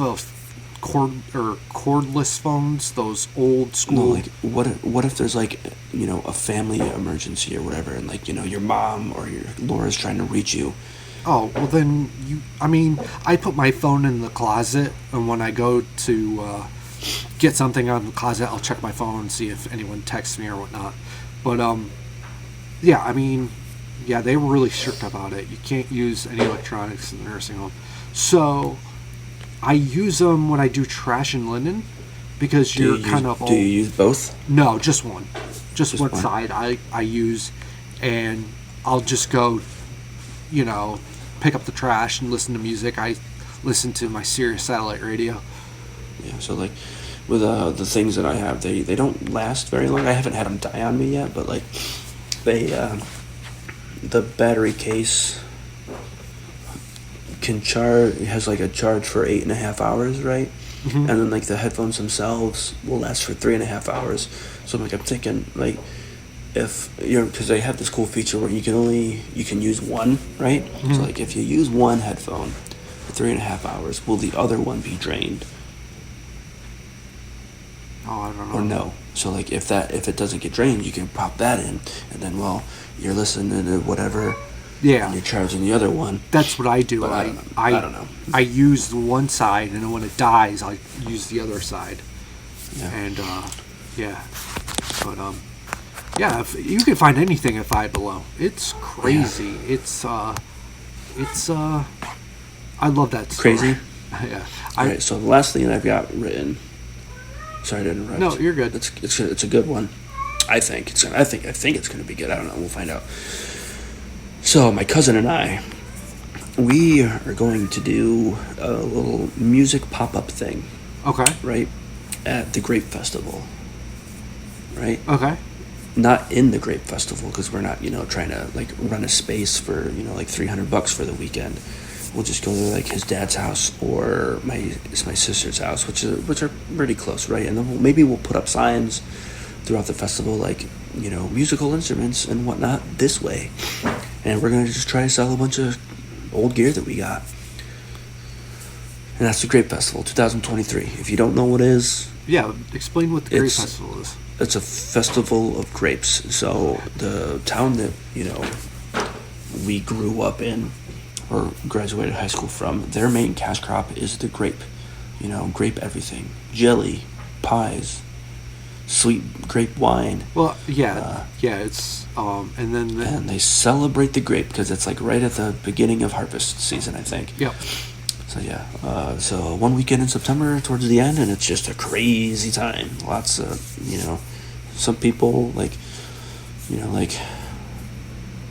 cordless phones, those old school. No, like what if there's like a family emergency or whatever, and like your mom or your Laura's trying to reach you. Oh, well then I put my phone in the closet, and when I go to get something out of the closet, I'll check my phone and see if anyone texts me or whatnot. But yeah, they were really strict about it. You can't use any electronics in the nursing home. So I use them when I do trash and linen because Do you use both? No, just one. Just one one? side I use, and I'll just go, pick up the trash and listen to music. I listen to my Sirius satellite radio. Yeah. So like with the things that I have, they don't last very long. I haven't had them die on me yet, but like they the battery case can charge. It has like a charge for 8.5 hours, right? And then like the headphones themselves will last for 3.5 hours. So I'm thinking like if because they have this cool feature where you can use one, right? So like if you use one headphone for 3.5 hours, will the other one be drained? Oh, I don't know. Or no? So like if it doesn't get drained, you can pop that in, and then you're listening to whatever. Yeah. And you're charging the other one. That's what I do. But I don't know. I use the one side, and then when it dies, I use the other side. Yeah. And yeah, but yeah, if you can find anything at Five Below. It's crazy. Yeah. It's I love that store. Crazy? Yeah. All right. So the last thing that I've got written. Sorry to interrupt. No, you're good. It's a good one. I think it's gonna be good. I don't know. We'll find out. So my cousin and I, we are going to do a little music pop-up thing, Okay. right, at the Grape Festival, right? Okay. Not in the Grape Festival because we're not, trying to like run a space for like $300 for the weekend. We'll just go to like his dad's house or my sister's house, which are pretty close, right? And then maybe we'll put up signs throughout the festival, like musical instruments and whatnot this way, and we're gonna just try to sell a bunch of old gear that we got. And that's the Grape Festival 2023. If you don't know what it is, Yeah. Explain what the Grape It's- Festival is. it's a festival of grapes. So the town that we grew up in or graduated high school from, their main cash crop is the grape. Grape everything, jelly, pies, sweet grape wine. Well, yeah, it's and then And they celebrate the grape because it's like right at the beginning of harvest season, I think. yeah. So yeah, so one weekend in September towards the end, and it's just a crazy time. Lots of some people like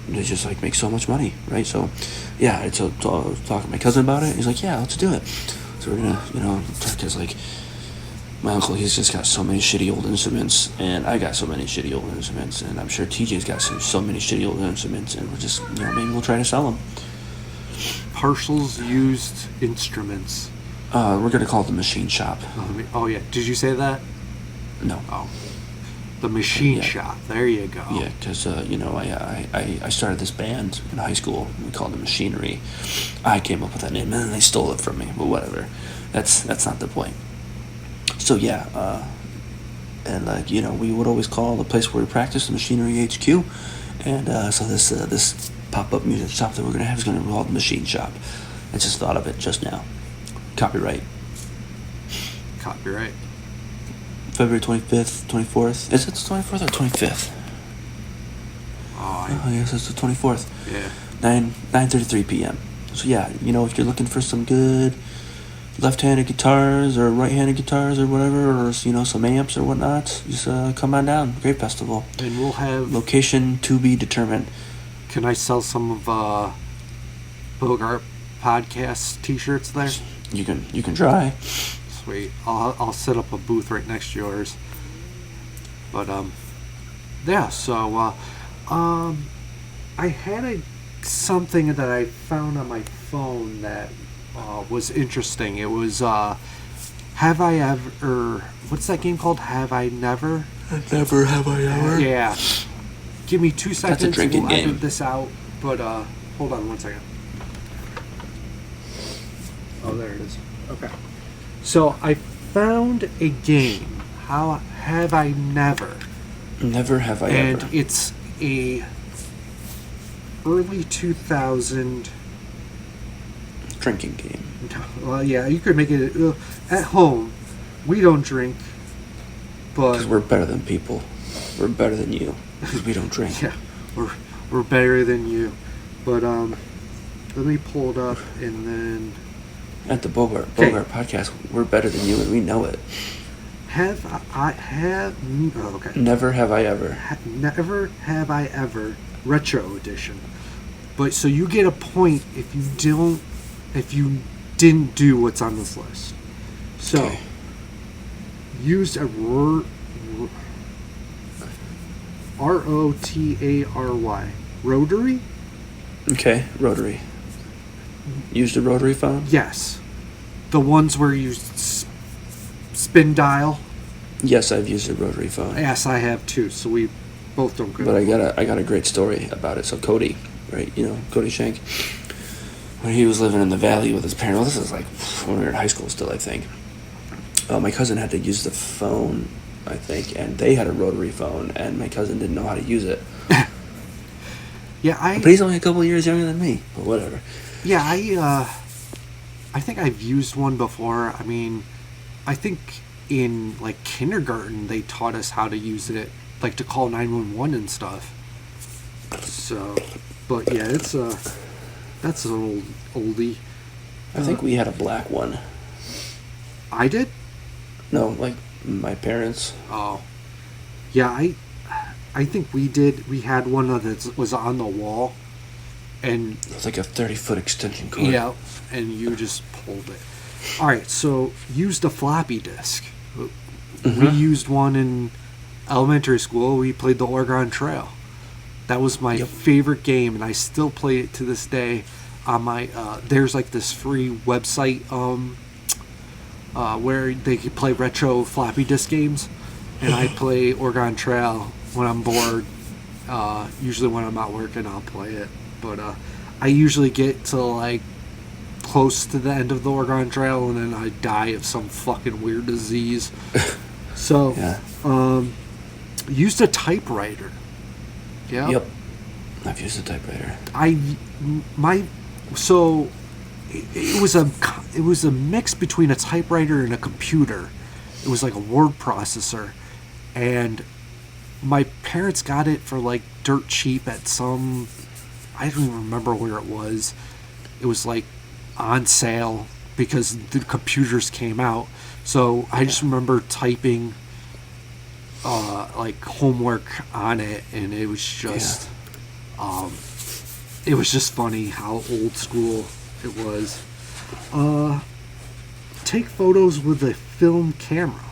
they just like make so much money, right? So yeah, I was talking to my cousin about it. He's like, yeah, let's do it. So we're gonna because like My uncle, he's just got so many shitty old instruments, and I got so many shitty old instruments, and I'm sure TJ's got so many shitty old instruments, and we'll just, maybe we'll try to sell them. Partials used instruments. We're gonna call it the machine shop. Oh yeah, did you say that? No. Oh, the machine Yeah. shop. There you go. Yeah, because I started this band in high school. We called it Machinery. I came up with that name, and then they stole it from me. But whatever, that's not the point. So yeah, and we would always call the place where we practice the Machinery HQ, and so this pop-up music shop that we're gonna have is gonna be called the Machine Shop. I just thought of it just now. Copyright. Copyright. February 25th, 24th. Is it the 24th or 25th? Oh, yes, it's the 24th. Yeah. 9:33 p.m. So yeah, if you're looking for some good left-handed guitars or right-handed guitars or whatever, or some amps or whatnot, just come on down. Grape Festival. And we'll have. Location to be determined. Can I sell some of Bogart podcast T-shirts there? You can try. Sweet. I'll set up a booth right next to yours. But yeah. So I had something that I found on my phone that was interesting. It was Have I Ever? What's that game called? Have I Never? Never have I ever. Yeah. Give me 2 seconds. That's a drinking We'll game. edit this out. But hold on 1 second. Oh, there it is. Okay. So I found a game. How have I never? Never have I And ever. it's a early 2000. Drinking game. Well, yeah, you could make it at home. We don't drink, Because but we're better than people. We're better than you. Because we don't drink. yeah, we're better than you. But let me pull it up and then. At the Bogart Okay. podcast, we're better than you, and we know it. Okay. Never have I ever. Never have I ever retro edition. But so you get a point if you didn't do what's on this list. So Okay. used a ROTARY rotary. Okay, rotary. Used a rotary phone? Yes, the ones where you spin dial. Yes, I've used a rotary phone. Yes, I have too. So we both don't. But I got a great story about it. So Cody, right? Cody Shank. When he was living in the valley with his parents, well, this is like when we were in high school still, I think. My cousin had to use the phone, I think, and they had a rotary phone, and my cousin didn't know how to use it. Yeah, But he's only a couple of years younger than me. But whatever. Yeah, I think I've used one before. I mean, I think in like kindergarten they taught us how to use it, like to call 911 and stuff. So, but yeah, that's an oldie. I think we had a black one. I did. No, like my parents. Oh, yeah, I think we did. We had one that was on the wall, and It was like a 30-foot extension cord. yeah, and you just pulled it. All right, so used a floppy disk. We used one in elementary school. We played the Oregon Trail. That was my favorite game, and I still play it to this day. On my there's like this free website where they can play retro floppy disk games, and I play Oregon Trail when I'm bored. Usually when I'm not working, I'll play it. But I usually get to like close to the end of the Oregon Trail, and then I die of some fucking weird disease. So, Yeah. Used a typewriter. Yeah. Yep. I've used a typewriter. So it was a mix between a typewriter and a computer. It was like a word processor, and my parents got it for like dirt cheap at some, I don't even remember where it was. It was like on sale because the computers came out. So I just remember typing like homework on it, and it was just it was just funny how old school it was. Take photos with a film camera.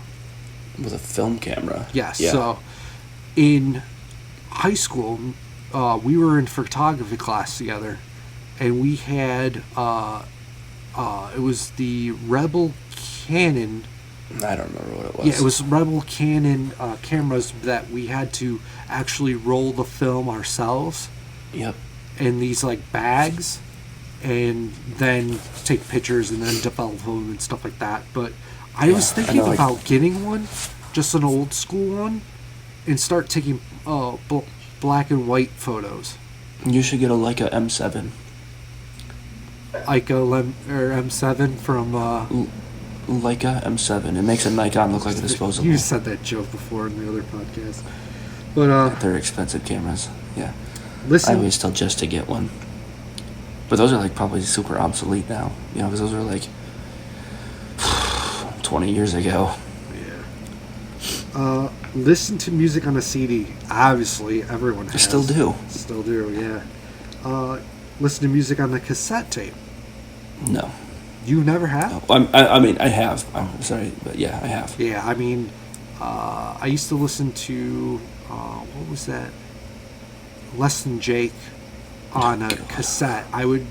With a film camera. Yes. Yeah. So in high school, we were in photography class together, and we had it was the Rebel Canon. I don't remember what it was. Yeah, it was Rebel Canon cameras that we had to actually roll the film ourselves Yep. in these like bags, and then take pictures and then develop them and stuff like that. But I was I thinking know, like- about getting one, just an old school one, and start taking black and white photos, You should get a Leica M7. like a M7 from. Leica M7. It makes a Nikon look like a disposable. You said that joke before in the other podcast, but They're expensive cameras. Yeah. I listen. always tell Jess to get one. But those are like probably super obsolete now. You know, because those are like 20 years ago. Yeah. Listen to music on a CD. Obviously, everyone I has. still do. Still do, yeah. Listen to music on the cassette tape. No. You never have? I mean, I have. I'm sorry, but yeah, I have. Yeah, I mean, I used to listen to, what was that? Less Than Jake on a cassette. I would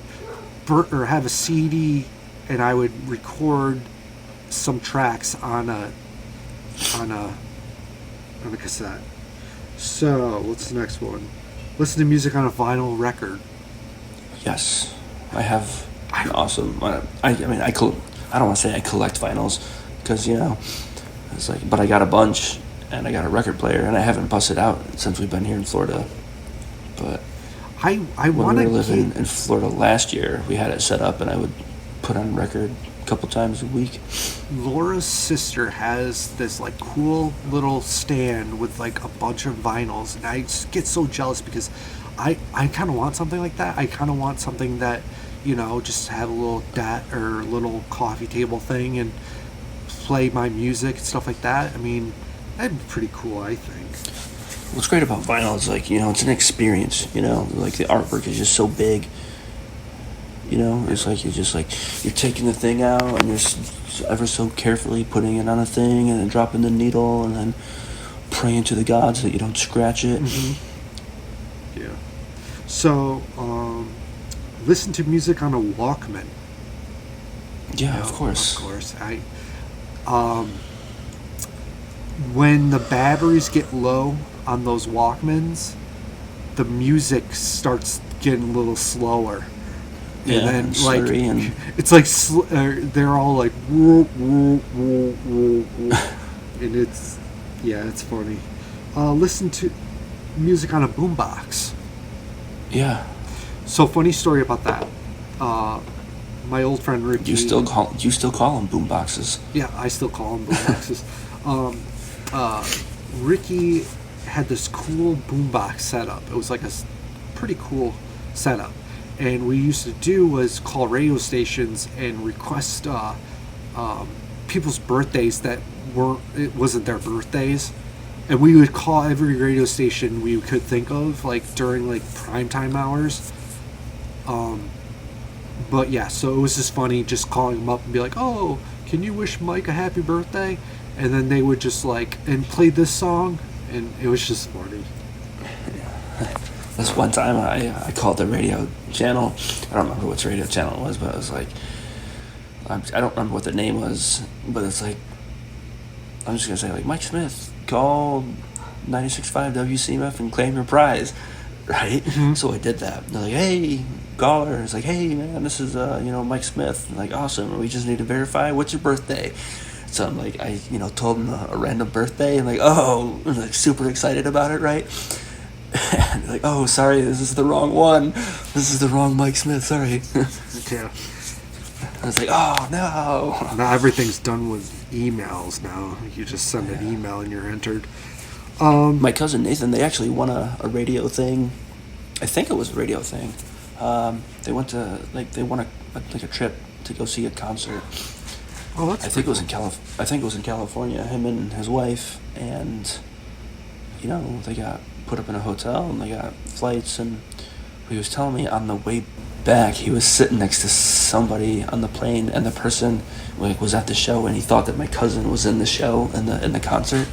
or have a CD, and I would record some tracks on a cassette. So, what's the next one? Listen to music on a vinyl record. Yes, I have an awesome. I mean, I don't want to say I collect vinyls, because you know, it's like. But I got a bunch, and I got a record player, and I haven't busted out since we've been here in Florida. But I when want we to were living in Florida last year, we had it set up, and I would put on record a couple times a week. Laura's sister has this like cool little stand with like a bunch of vinyls, and I just get so jealous because I kind of want something like that. I kind of want something that, you know, just have a little or little coffee table thing and play my music and stuff like that. I mean, that'd be pretty cool, I think. What's great about vinyl is, like, you know, it's an experience, you know, like the artwork is just so big, you know, it's like you're taking the thing out and you're ever so carefully putting it on a thing and then dropping the needle and then praying to the gods that you don't scratch it. Mm-hmm. Yeah. So, listen to music on a Walkman. Yeah, You of know, course. Of course. When the batteries get low on those Walkmans, the music starts getting a little slower. Yeah, and then and like slurry and- it's like they're all like woo, woo, woo, woo, woo. And it's funny. Listen to music on a boombox. Yeah. So funny story about that. My old friend Ricky. You still call them boom boxes. Yeah, I still call them boomboxes. Ricky had this cool boombox setup. It was like a pretty cool setup. And we used to do was call radio stations and request people's birthdays that wasn't their birthdays. And we would call every radio station we could think of, like during like primetime hours. But yeah, so it was just funny just calling them up and be like, "Oh, can you wish Mike a happy birthday?" And then they would just like and play this song, and it was just funny. This one time I called the radio channel. I don't remember which radio channel it was, but it was like, I don't remember what the name was, but it's like, I'm just going to say, like, Mike Smith, call 96.5 WCMF and claim your prize, right? Mm-hmm. So I did that. They're like, hey, caller. It's like, hey, man, this is, Mike Smith. I'm like, awesome. We just need to verify, what's your birthday? So I'm like, I told him a random birthday, and like, oh, I'm like super excited about it, right? And like, oh, sorry, this is the wrong one. This is the wrong Mike Smith, sorry. Yeah. I was like, oh, no. Now everything's done with emails now. You just send an email and you're entered. My cousin Nathan, they actually won a radio thing. I think it was a radio thing. They went to, they won a trip to go see a concert. Oh, that's I think it was in California, him and his wife, and, they got put up in a hotel and they got flights, and he was telling me on the way back, he was sitting next to somebody on the plane, and the person like was at the show, and he thought that my cousin was in the show in the concert.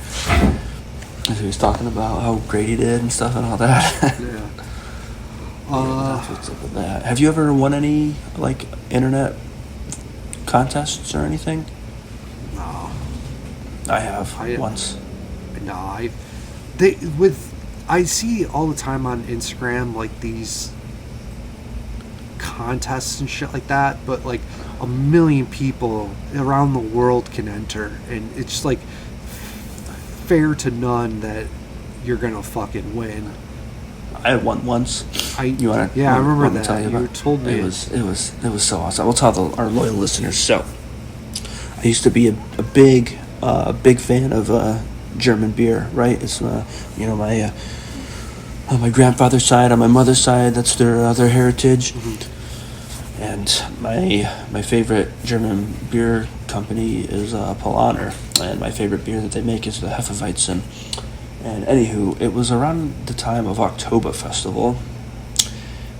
And he was talking about how great he did and stuff and all that. Yeah. That's what's up with that. Have you ever won any like internet contests or anything? No. I have I- once. No, I see all the time on Instagram like these contests and shit like that, but like 1 million people around the world can enter, and it's just like fair to none that you're gonna fucking win. I had one once. You want to? Yeah, I remember want to that. tell you You about? told me it was so awesome. We'll tell our loyal listeners. So, I used to be a big fan of German beer. Right? It's my on my grandfather's side, on my mother's side, that's their heritage. Mm-hmm. And my favorite German beer company is Paulaner, and my favorite beer that they make is the Hefeweizen. And anywho, it was around the time of Oktober Festival,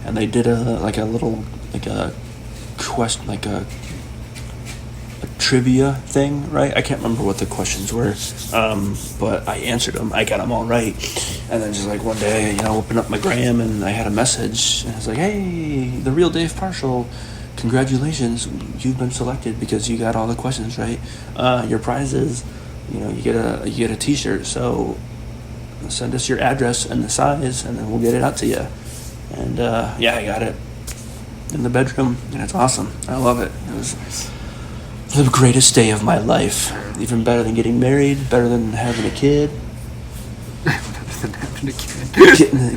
and they did a trivia thing, right? I can't remember what the questions were, but I answered them. I got them all right. And then just like one day, opened up my gram and I had a message, and it's like, "Hey, the real Dave Parshall, congratulations, you've been selected because you got all the questions right. Your prize is, you get a T-shirt. So send us your address and the size, and then we'll get it out to you." And I got it in the bedroom, and it's awesome. I love it. It was the greatest day of my life. Even better than getting married, better than having a kid. Than having a kid.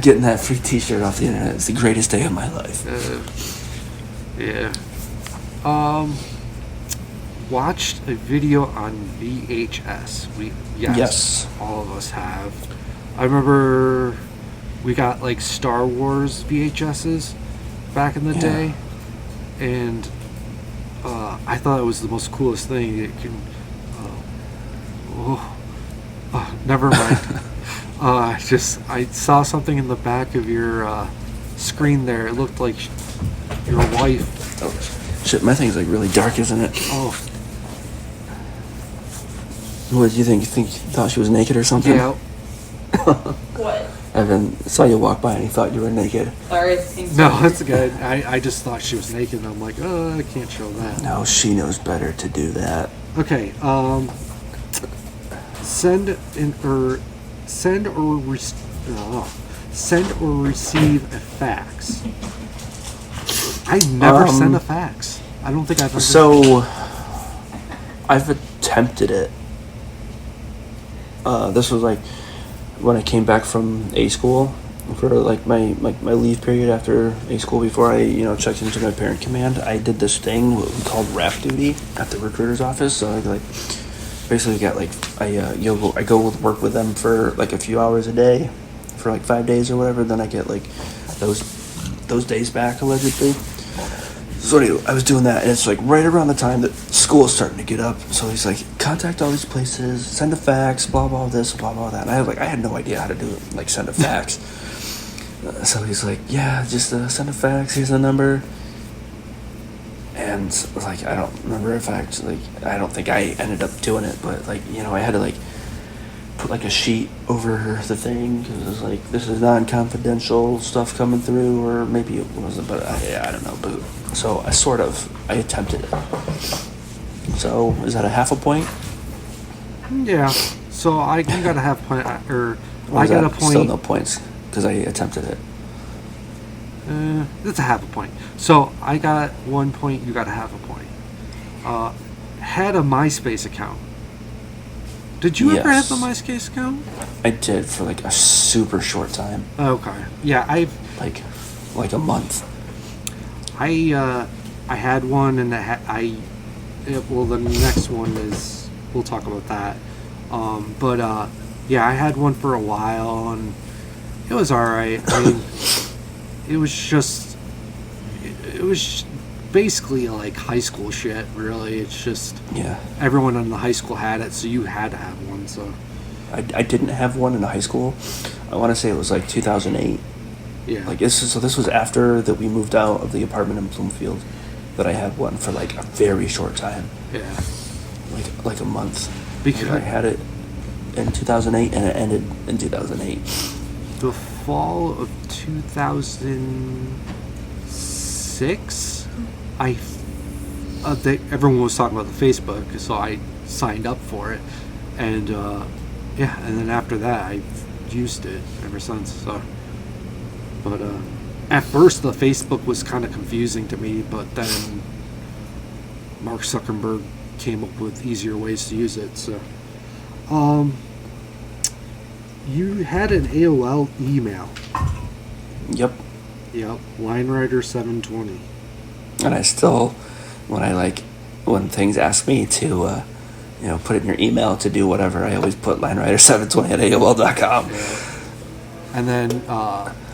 Getting that free T-shirt off the internet is the greatest day of my life. Yeah. Watched a video on VHS. Yes. All of us have. I remember we got like Star Wars VHSs back in the day, and I thought it was the most coolest thing. It can. Never mind. I saw something in the back of your screen there. It looked like your wife. Oh, shit, my thing's like really dark, isn't it? Oh. What did you think? You thought she was naked or something? Yeah. What? Evan saw you walk by and he thought you were naked. Sorry. No, that's good. I just thought she was naked, and I'm like, I can't show that. No, she knows better to do that. Okay. Send or receive a fax. I never sent a fax. I don't think I've ever. So, I've attempted it. This was like when I came back from A school for like my leave period after A school, before I checked into my parent command. I did this thing what we called rap duty at the recruiter's office. So I basically got I go work with them for like a few hours a day for like 5 days or whatever. Then I get like those days back allegedly. So anyway, I was doing that, and it's like right around the time that school is starting to get up. So he's like, contact all these places, send a fax, blah blah this, blah blah that. And I had no idea how to do it, like send a fax. So he's like, yeah, just send a fax. Here's the number. And like, I don't remember if I don't think I ended up doing it, but like, I had to put like a sheet over the thing because it was like, this is non-confidential stuff coming through, or maybe it wasn't, but I don't know. But so I attempted it. So is that a half a point? Yeah. So you got a half point, or I is got a that point. Still no points because I attempted it. That's a half a point. So I got 1 point. You got a half a point. Had a MySpace account. Did you ever have a MySpace account? I did for like a super short time. Okay. Yeah, like a month. I had one, and the next one is, we'll talk about that. Yeah, I had one for a while, and it was all right. I mean, it was basically like high school shit, really. It's just everyone in the high school had it, so you had to have one. So I didn't have one in high school. I want to say it was like 2008. Yeah. Like this was after that we moved out of the apartment in Bloomfield, that I had one for like a very short time, Yeah. like a month. Because I had it in 2008 and it ended in 2008. the fall of 2006, everyone was talking about the Facebook, so I signed up for it, and and then after that I've used it ever since. So, but at first the Facebook was kind of confusing to me, but then Mark Zuckerberg came up with easier ways to use it. So, you had an AOL email. Yep. Yep, LineWriter720. And I still, when things ask me to, put in your email to do whatever, I always put linewriter720 at AOL.com. And then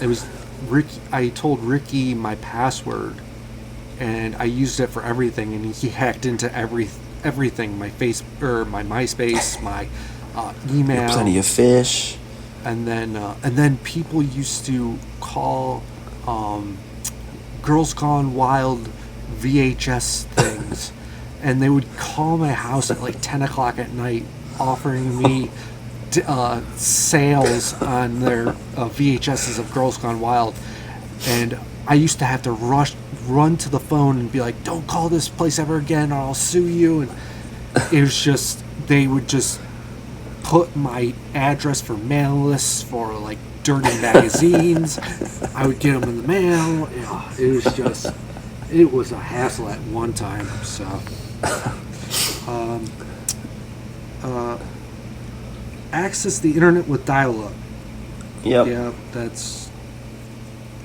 it was Ricky. I told Ricky my password, and I used it for everything, and he hacked into everything. My my MySpace, my email. Plenty of fish. And then people used to call Girls Gone Wild VHS things, and they would call my house at like 10 o'clock at night, offering me sales on their VHSs of Girls Gone Wild, and I used to have to run to the phone and be like, "Don't call this place ever again, or I'll sue you." And it was just, they would just put my address for mail lists for like dirty magazines. I would get them in the mail. It was a hassle at one time. So, access the internet with dial-up. Yep. Yeah,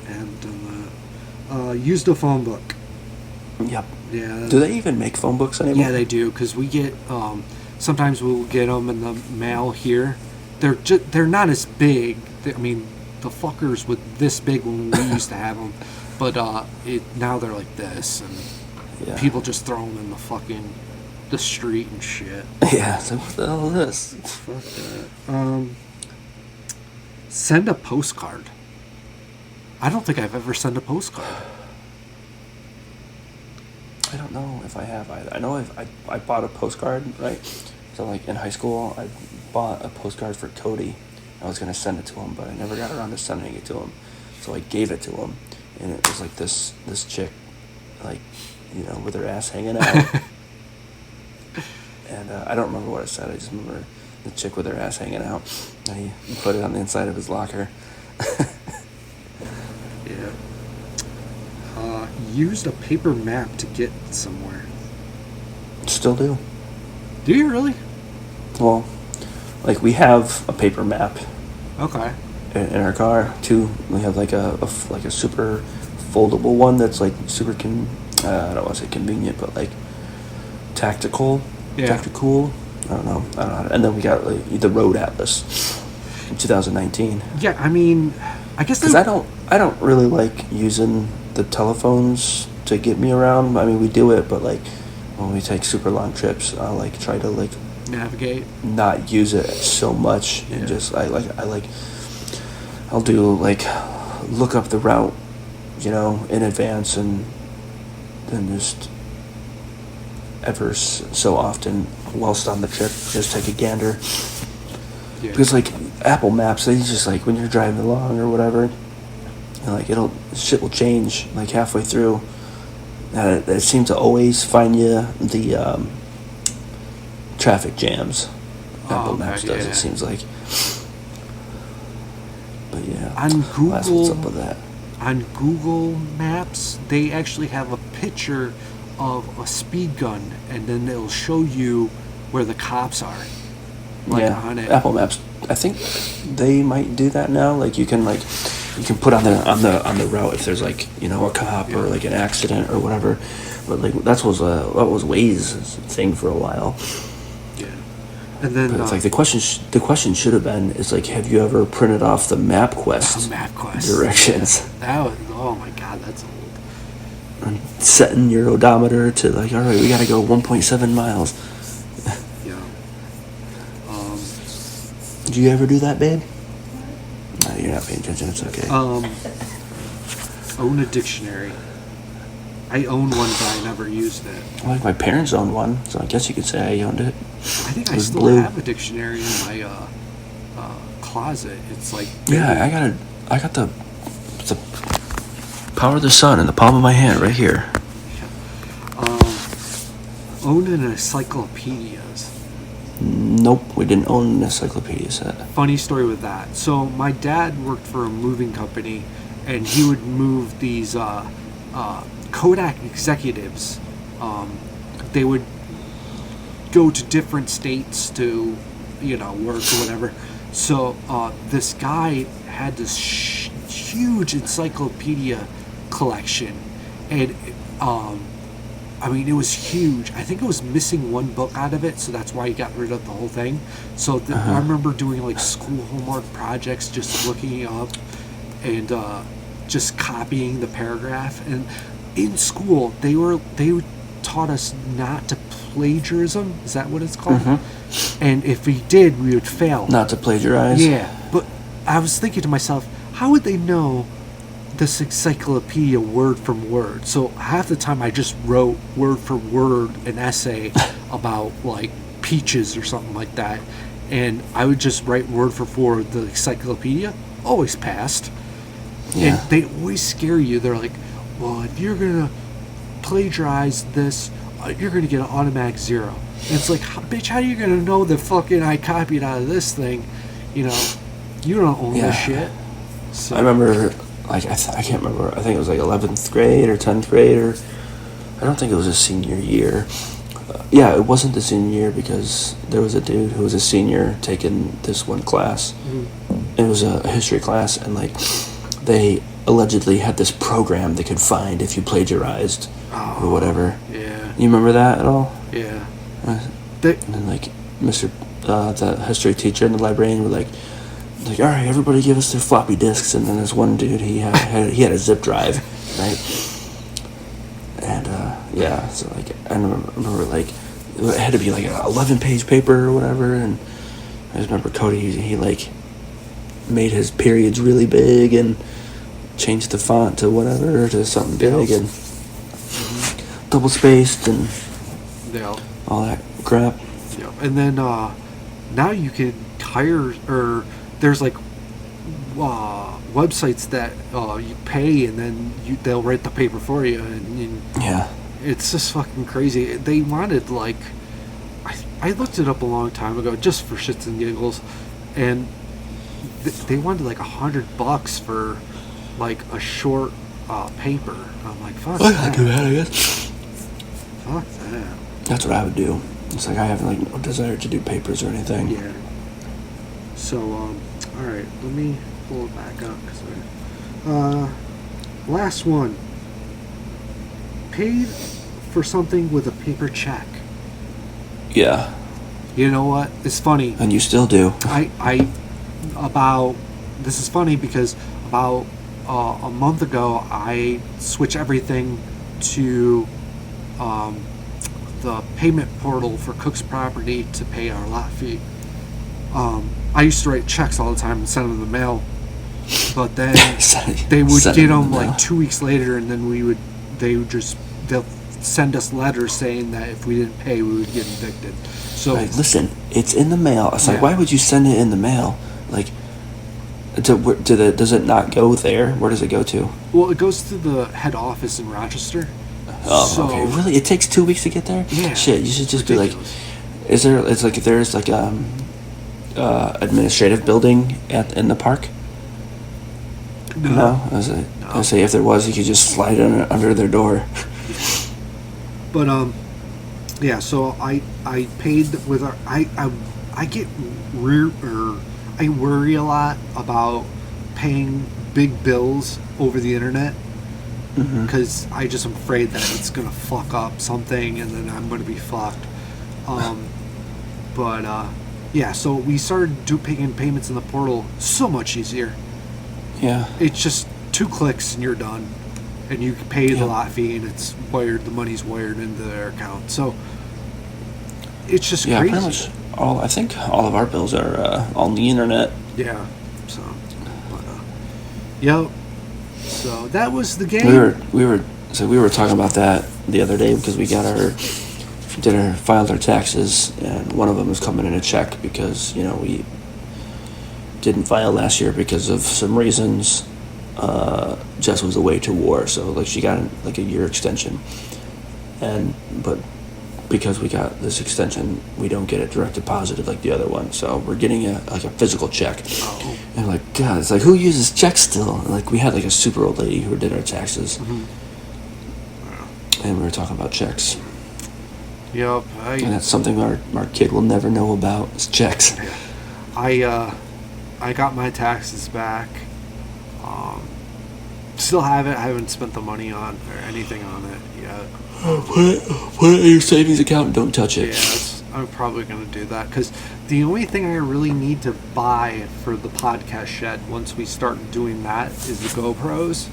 I haven't done that. Used a phone book. Yep. Yeah. Do they even make phone books anymore? Yeah, they do, because we get sometimes we'll get them in the mail here. They're not as big. The fuckers were this big when we used to have them, but now they're like this, and people just throw them in the street and shit. Yeah. So what the hell is this? Fuck that. Send a postcard. I don't think I've ever sent a postcard. I don't know if I have either. I know I bought a postcard, right? So like in high school, I bought a postcard for Cody. I was gonna send it to him, but I never got around to sending it to him. So I gave it to him, and it was like this chick, like, with her ass hanging out. And I don't remember what it said. I just remember the chick with her ass hanging out. And he put it on the inside of his locker. Yeah. Used a paper map to get somewhere. Still do. Do you really? Well, like we have a paper map Okay. in our car too. We have like a super foldable one that's like super I don't want to say convenient, but like tactical. Yeah. Tactical. I don't know. And then we got like the Road Atlas in 2019. Yeah, I guess Because I don't really like using the telephones to get me around. We do it, but like when we take super long trips, I'll like try to like navigate, not use it so much, and just I'll do like look up the route, in advance, and then just ever so often whilst on the trip just take a gander. Yeah. Because like Apple Maps, they just like when you're driving along or whatever, like shit will change like halfway through. It seems to always find you the traffic jams. Apple Maps does, yeah. it seems like. But yeah, On Google, that's what's up with that. On Google Maps, they actually have a picture of a speed gun, and then they'll show you where the cops are. On it. Apple Maps. I think they might do that now. Like you can put on the route if there's like a cop or like an accident or whatever. But like that was Waze's thing for a while. Yeah. And then But it's like the question should have been is like, have you ever printed off the MapQuest directions? That was, oh my god, that's old. And setting your odometer to like, all right, we got to go 1.7 miles. Yeah. Did you ever do that, babe? No, you're not paying attention. It's okay. own a dictionary. I owned one, but I never used it. Like my parents owned one, so I guess you could say I owned it. I think I was still blue. have a dictionary in my closet. It's like Yeah, I got the power of the sun in the palm of my hand right here. Owned an encyclopedias. Nope, we didn't own an encyclopedia set. Funny story with that. So my dad worked for a moving company, and he would move these Kodak executives. They would go to different states to, work or whatever. So this guy had this huge encyclopedia collection, and it was huge. I think it was missing one book out of it, so that's why he got rid of the whole thing. So I remember doing like school homework projects, just looking up and just copying the paragraph. And in school, they taught us not to plagiarism. Is that what it's called? And if we did, we would fail. Not to plagiarize? Yeah, but I was thinking to myself, how would they know this encyclopedia word from word? So half the time I just wrote word for word an essay about like peaches or something like that, and I would just write word for word the encyclopedia. Always passed. Yeah. And they always scare you. They're like, well, if you're gonna plagiarize this, you're gonna get an automatic 0. And it's like, bitch, how are you gonna know that fucking I copied out of this thing? You don't own this shit. So I remember, like, I can't remember. I think it was like 11th grade or 10th grade, or I don't think it was a senior year. Yeah, it wasn't the senior year because there was a dude who was a senior taking this one class. It was a history class, and like they allegedly had this program they could find if you plagiarized or whatever. Yeah. You remember that at all? Yeah. And then like Mr. The history teacher and the librarian were like, all right, everybody give us their floppy disks. And then there's one dude, he had a zip drive, right? And yeah, so like I remember like it had to be like an 11-page paper or whatever. And I just remember Cody, he like made his periods really big and changed the font to whatever, to something big and double spaced and all that crap. Yeah. And then now you can hire, or there's like websites that you pay and then they'll write the paper for you, and Yeah. it's just fucking crazy. They wanted like, I looked it up a long time ago just for shits and giggles, and they wanted like $100 for like a short paper. I'm like, fuck I that. could do that, I guess. Fuck that. That's what I would do. It's like I have like no desire to do papers or anything. Yeah. So, all right, let me pull it back up. Last one. Paid for something with a paper check. Yeah. You know what? It's funny. And you still do. This is funny because about a month ago, I switched everything to the payment portal for Cook's Property to pay our lot fee. I used to write checks all the time and send them in the mail, but then they would get them like 2 weeks later, and then they'll send us letters saying that if we didn't pay, we would get evicted. So Right, listen, it's in the mail. It's like, Yeah. why would you send it in the mail? Like, does it not go there? Where does it go to? well, it goes to the head office in Rochester. Oh, So- okay. Really? It takes 2 weeks to get there? Yeah. Shit, you should just Ridiculous. be like, it's like if there's like administrative building in the park? No? I was say if there was, you could just slide under their door. But yeah. So I paid with our I get I worry a lot about paying big bills over the internet because I just am afraid that it's gonna fuck up something and then I'm gonna be fucked. But yeah. So we started paying payments in the portal. So much easier. Yeah. It's just 2 clicks and you're done, and you can pay the Yeah. lot fee and it's wired. The money's wired into their account. So it's just Yeah, crazy. pretty much I think all of our bills are on the internet. Yeah. So, but, yep. So that was the game. We were talking about that the other day because we filed our taxes, and one of them was coming in a check because we didn't file last year because of some reasons. Jess was away to war, so like she got like a year extension, but because we got this extension, we don't get it direct deposited like the other one. So we're getting a physical check. Oh. And like, God, it's like, who uses checks still? And like, we had like a super old lady who did our taxes, and we were talking about checks. Yep. And that's something our kid will never know about is checks. I got my taxes back. Still haven't. I haven't spent the money on or anything on it yet. Put it in your savings account and don't touch it. Yeah, I'm probably going to do that because the only thing I really need to buy for the podcast shed once we start doing that is the GoPros.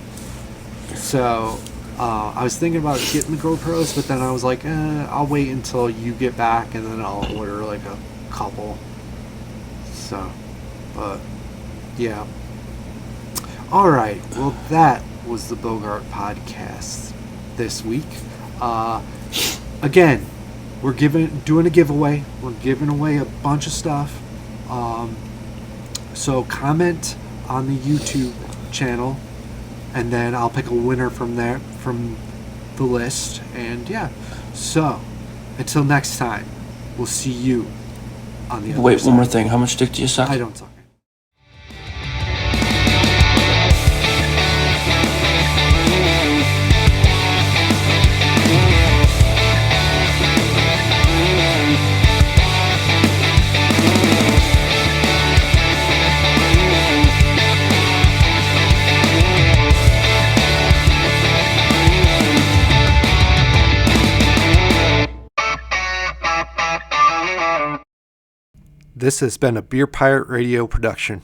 So I was thinking about getting the GoPros, but then I was like, I'll wait until you get back and then I'll order like a couple. So, but yeah. All right. Well, that was the Bogart podcast this week. Again, we're doing a giveaway. We're giving away a bunch of stuff. So comment on the YouTube channel, and then I'll pick a winner from there, from the list. And yeah, so until next time, we'll see you on the other Wait, side. one more thing. How much dick do you suck? I don't suck. This has been a Beer Pirate Radio production.